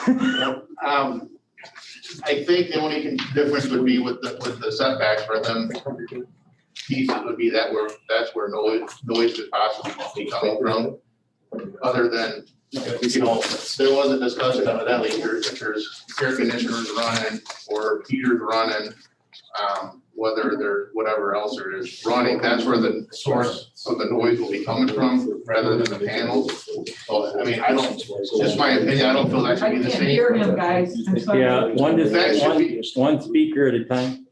I think the only difference would be with the setbacks for them pieces would be that's where noise could possibly be coming from. Other than, there was a discussion evidently, if there's air conditioners running or heaters running, whether they're, whatever else there is running, that's where the source of the noise will be coming from, rather than the panels. So, I mean, I don't, just my opinion, I don't feel that
I
should be the
can't
same.
hear him, guys. I'm sorry.
Yeah,
That should be-
one speaker at a time.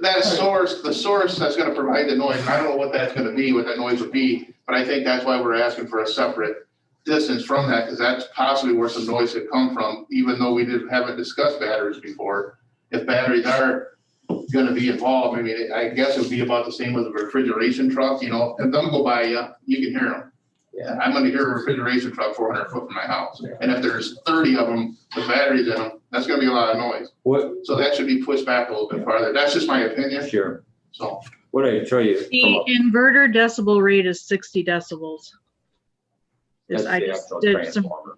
That source, the source that's gonna provide the noise, and I don't know what that's gonna be, what that noise would be, but I think that's why we're asking for a separate distance from that, because that's possibly where some noise could come from, even though we haven't discussed batteries before. If batteries are gonna be involved, I mean, I guess it would be about the same with a refrigeration truck, if them go by you can hear them.
Yeah.
I'm gonna hear a refrigeration truck 400 foot from my house, and if there's 30 of them with batteries in them, that's gonna be a lot of noise.
What,
So that should be pushed back a little bit farther. That's just my opinion.
sure,
So,
what I show you
The inverter decibel rate is 60 decibels.
that's
I
the
just
actual
did some,
transformer.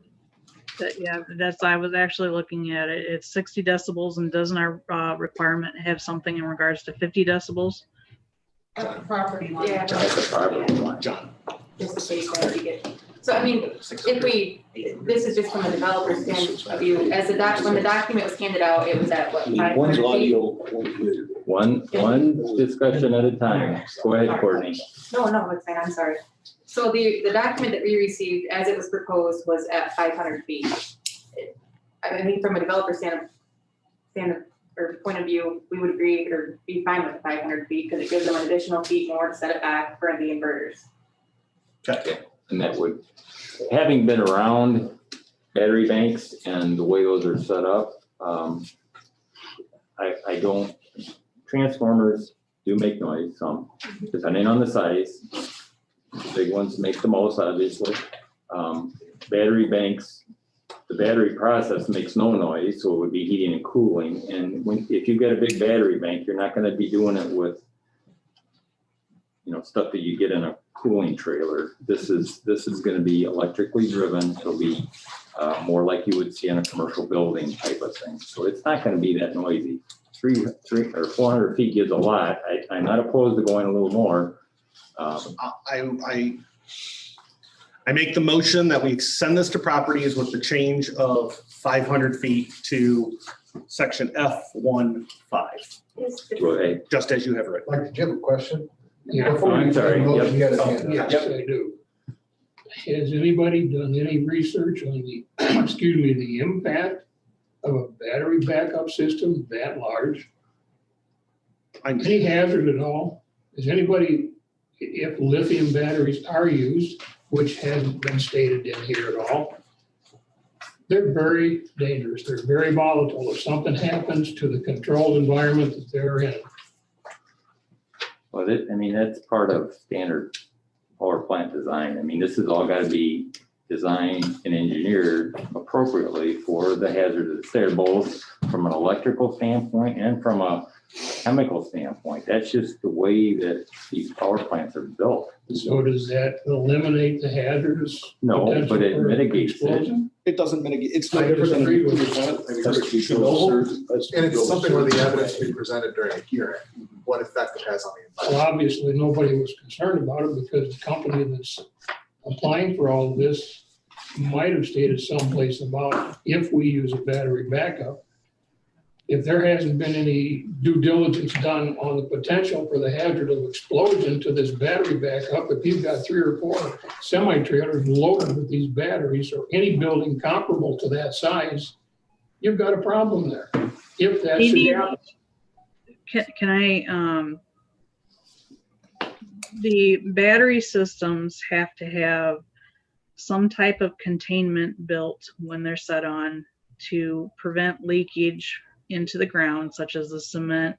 yeah, I was actually looking at it. It's 60 decibels, and doesn't our requirement have something in regards to 50 decibels?
Property line.
Yeah.
That's a property line.
Just to say that you get, so I mean, if we, this is just from a developer's point of view, when the document was handed out, it was at what,
One's
500 feet?
audio, one's visual.
One discussion at a time. Go ahead, Courtney.
No, it's fine, I'm sorry. So the document that we received, as it was proposed, was at 500 feet. I think from a developer point of view, we would agree or be fine with 500 feet, because it gives them an additional feet more to set it back for the inverters.
Okay. And that would, having been around battery banks and the way those are set up, I don't, transformers do make noise, some, depending on the size. Big ones make the most, obviously. Battery banks, the battery process makes no noise, so it would be heating and cooling. And if you've got a big battery bank, you're not gonna be doing it with, stuff that you get in a cooling trailer. This is gonna be electrically driven. It'll be more like you would see in a commercial building type of thing. So it's not gonna be that noisy. 300 or 400 feet gives a lot. I'm not opposed to going a little more.
I make the motion that we send this to properties with the change of 500 feet to section F15,
Go ahead.
just as you have written.
Mike, did you have a question?
Yeah.
Before we
I'm sorry,
do the motion,
yep.
you got his hand up.
Yes, I do. Has anybody done any research on the, the impact of a battery backup system that large? Any hazard at all? Is anybody, if lithium batteries are used, which hasn't been stated in here at all, they're very dangerous. They're very volatile. If something happens to the controlled environment that they're in,
Well, that's part of standard power plant design. This has all got to be designed and engineered appropriately for the hazard that's there, both from an electrical standpoint and from a chemical standpoint. That's just the way that these power plants are built.
so does that eliminate the hazardous?
No,
potential
but it
for
mitigates it.
explosion?
It doesn't mitigate, it's
I
no different than.
disagree with
And it's something where the evidence will be presented during a hearing, what effect it has on the
Well,
environment.
obviously, nobody was concerned about it because the company that's applying for all of this might have stated someplace about if we use a battery backup. If there hasn't been any due diligence done on the potential for the hazard of explosion to this battery backup, if you've got 3 or 4 semi-trailers loaded with these batteries or any building comparable to that size, you've got a problem there. If that should
Maybe-
happen.
Can I, the battery systems have to have some type of containment built when they're set on to prevent leakage into the ground, such as the cement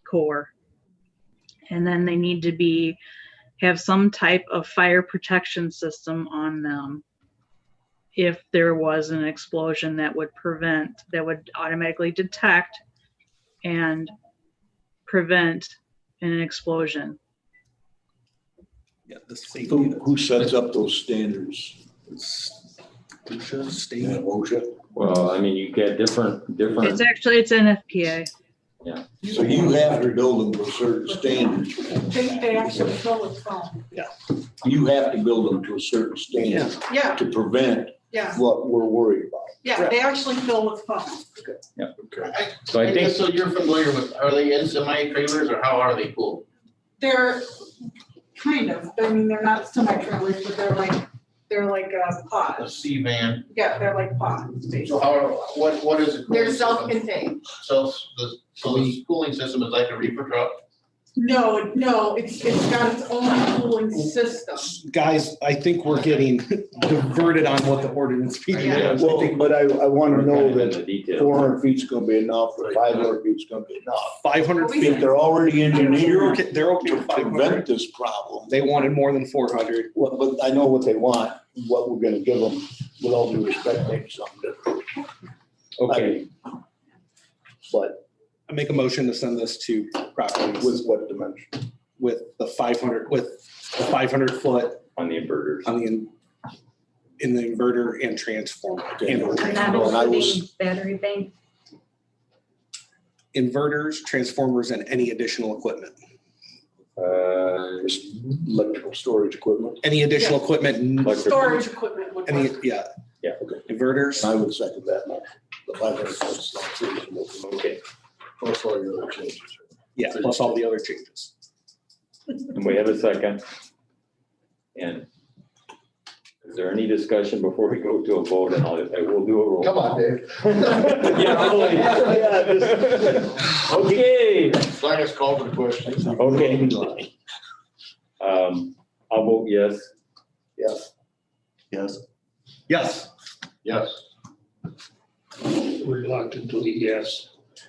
core. And then they need to have some type of fire protection system on them if there was an explosion that would automatically detect and prevent an explosion.
Yeah, the safety.
Who sets up those standards?
State.
Yeah, OSHA.
Well, I mean, you get different,
It's actually, it's NFPA.
So you have to build them to a certain standard.
They actually fill with foam.
You have to build them to a certain standard
Yeah,
to prevent
yeah,
what we're worried about.
yeah, they actually fill with foam.
so I think,
So you're familiar with, are they in semi-trailers or how are they pulled?
They're kind of, I mean, they're not semi-trailers, but they're like
A
pods.
C-van?
Yeah, they're like pods, basically.
So how, what is it?
They're self-contained.
So the cooling system is like a reefer truck?
No, it's got its own cooling system.
Guys, I think we're getting diverted on what the ordinance meeting is. I
Well,
think
but I wanna
we're
know
kind of in
that
the details.
400 feet's gonna be enough, or 500 feet's gonna be enough.
500
If
feet,
they're already
they're
engineered
okay, they're okay
to
with 500.
prevent this problem,
They wanted more than 400.
well, but I know what they want, what we're gonna give them, with all due respect, maybe something different.
Okay,
But
I make a motion to send this to properties
with what dimension?
with the 500 foot
on the inverters.
on in the inverter and transformer. And
And not
Well, and I was-
including battery bank.
inverters, transformers, and any additional equipment.
Just electrical storage equipment.
Any additional equipment,
Storage equipment would
any,
work.
yeah.
Yeah.
Inverters.
I would second that motion. The 500 foot's not reasonable.
Okay,
Plus all your other changes.
Yeah, plus all the other changes.
and we have a second. And is there any discussion before we go to a vote? And I will do a roll.
Come on, Dave.
Yeah, really. Okay,
Last call for the question.
okay. I'll vote yes.
Yes.
yes,
Yes.
Yes.
Reluctantly, yes.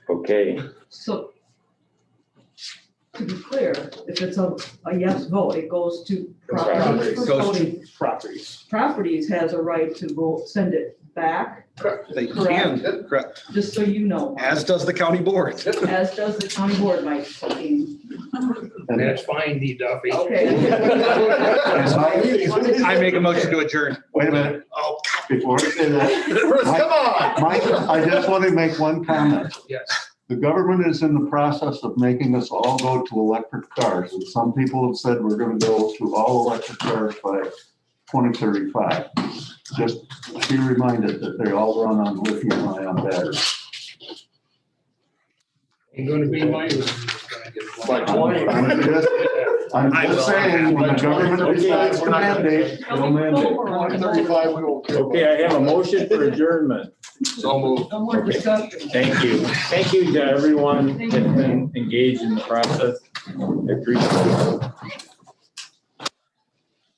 Okay,
So to be clear, if it's a yes vote, it goes to properties.
Goes to properties.
Properties has a right to vote, send it back,
They can, correct.
just so you know,
As does the county board.
as does the county board, Mike fucking,
And that's fine, D. Duffy.
okay.
I make a motion to adjourn.
wait a minute,
Oh,
before I say that,
Come on.
Mike, I just want to make one comment.
Yes.
The government is in the process of making us all go to electric cars, and some people have said we're gonna go to all electric cars by 2035. Just be reminded that they all run on lithium-ion batteries.
Ain't gonna be my.
By 20.
I'm just saying, when the government decides to mandate, they'll mandate.
135, we won't care.
okay, I have a motion for adjournment.
So moved.
No more discussion.
Thank you. Thank you to everyone that's been engaged in the process. I appreciate it.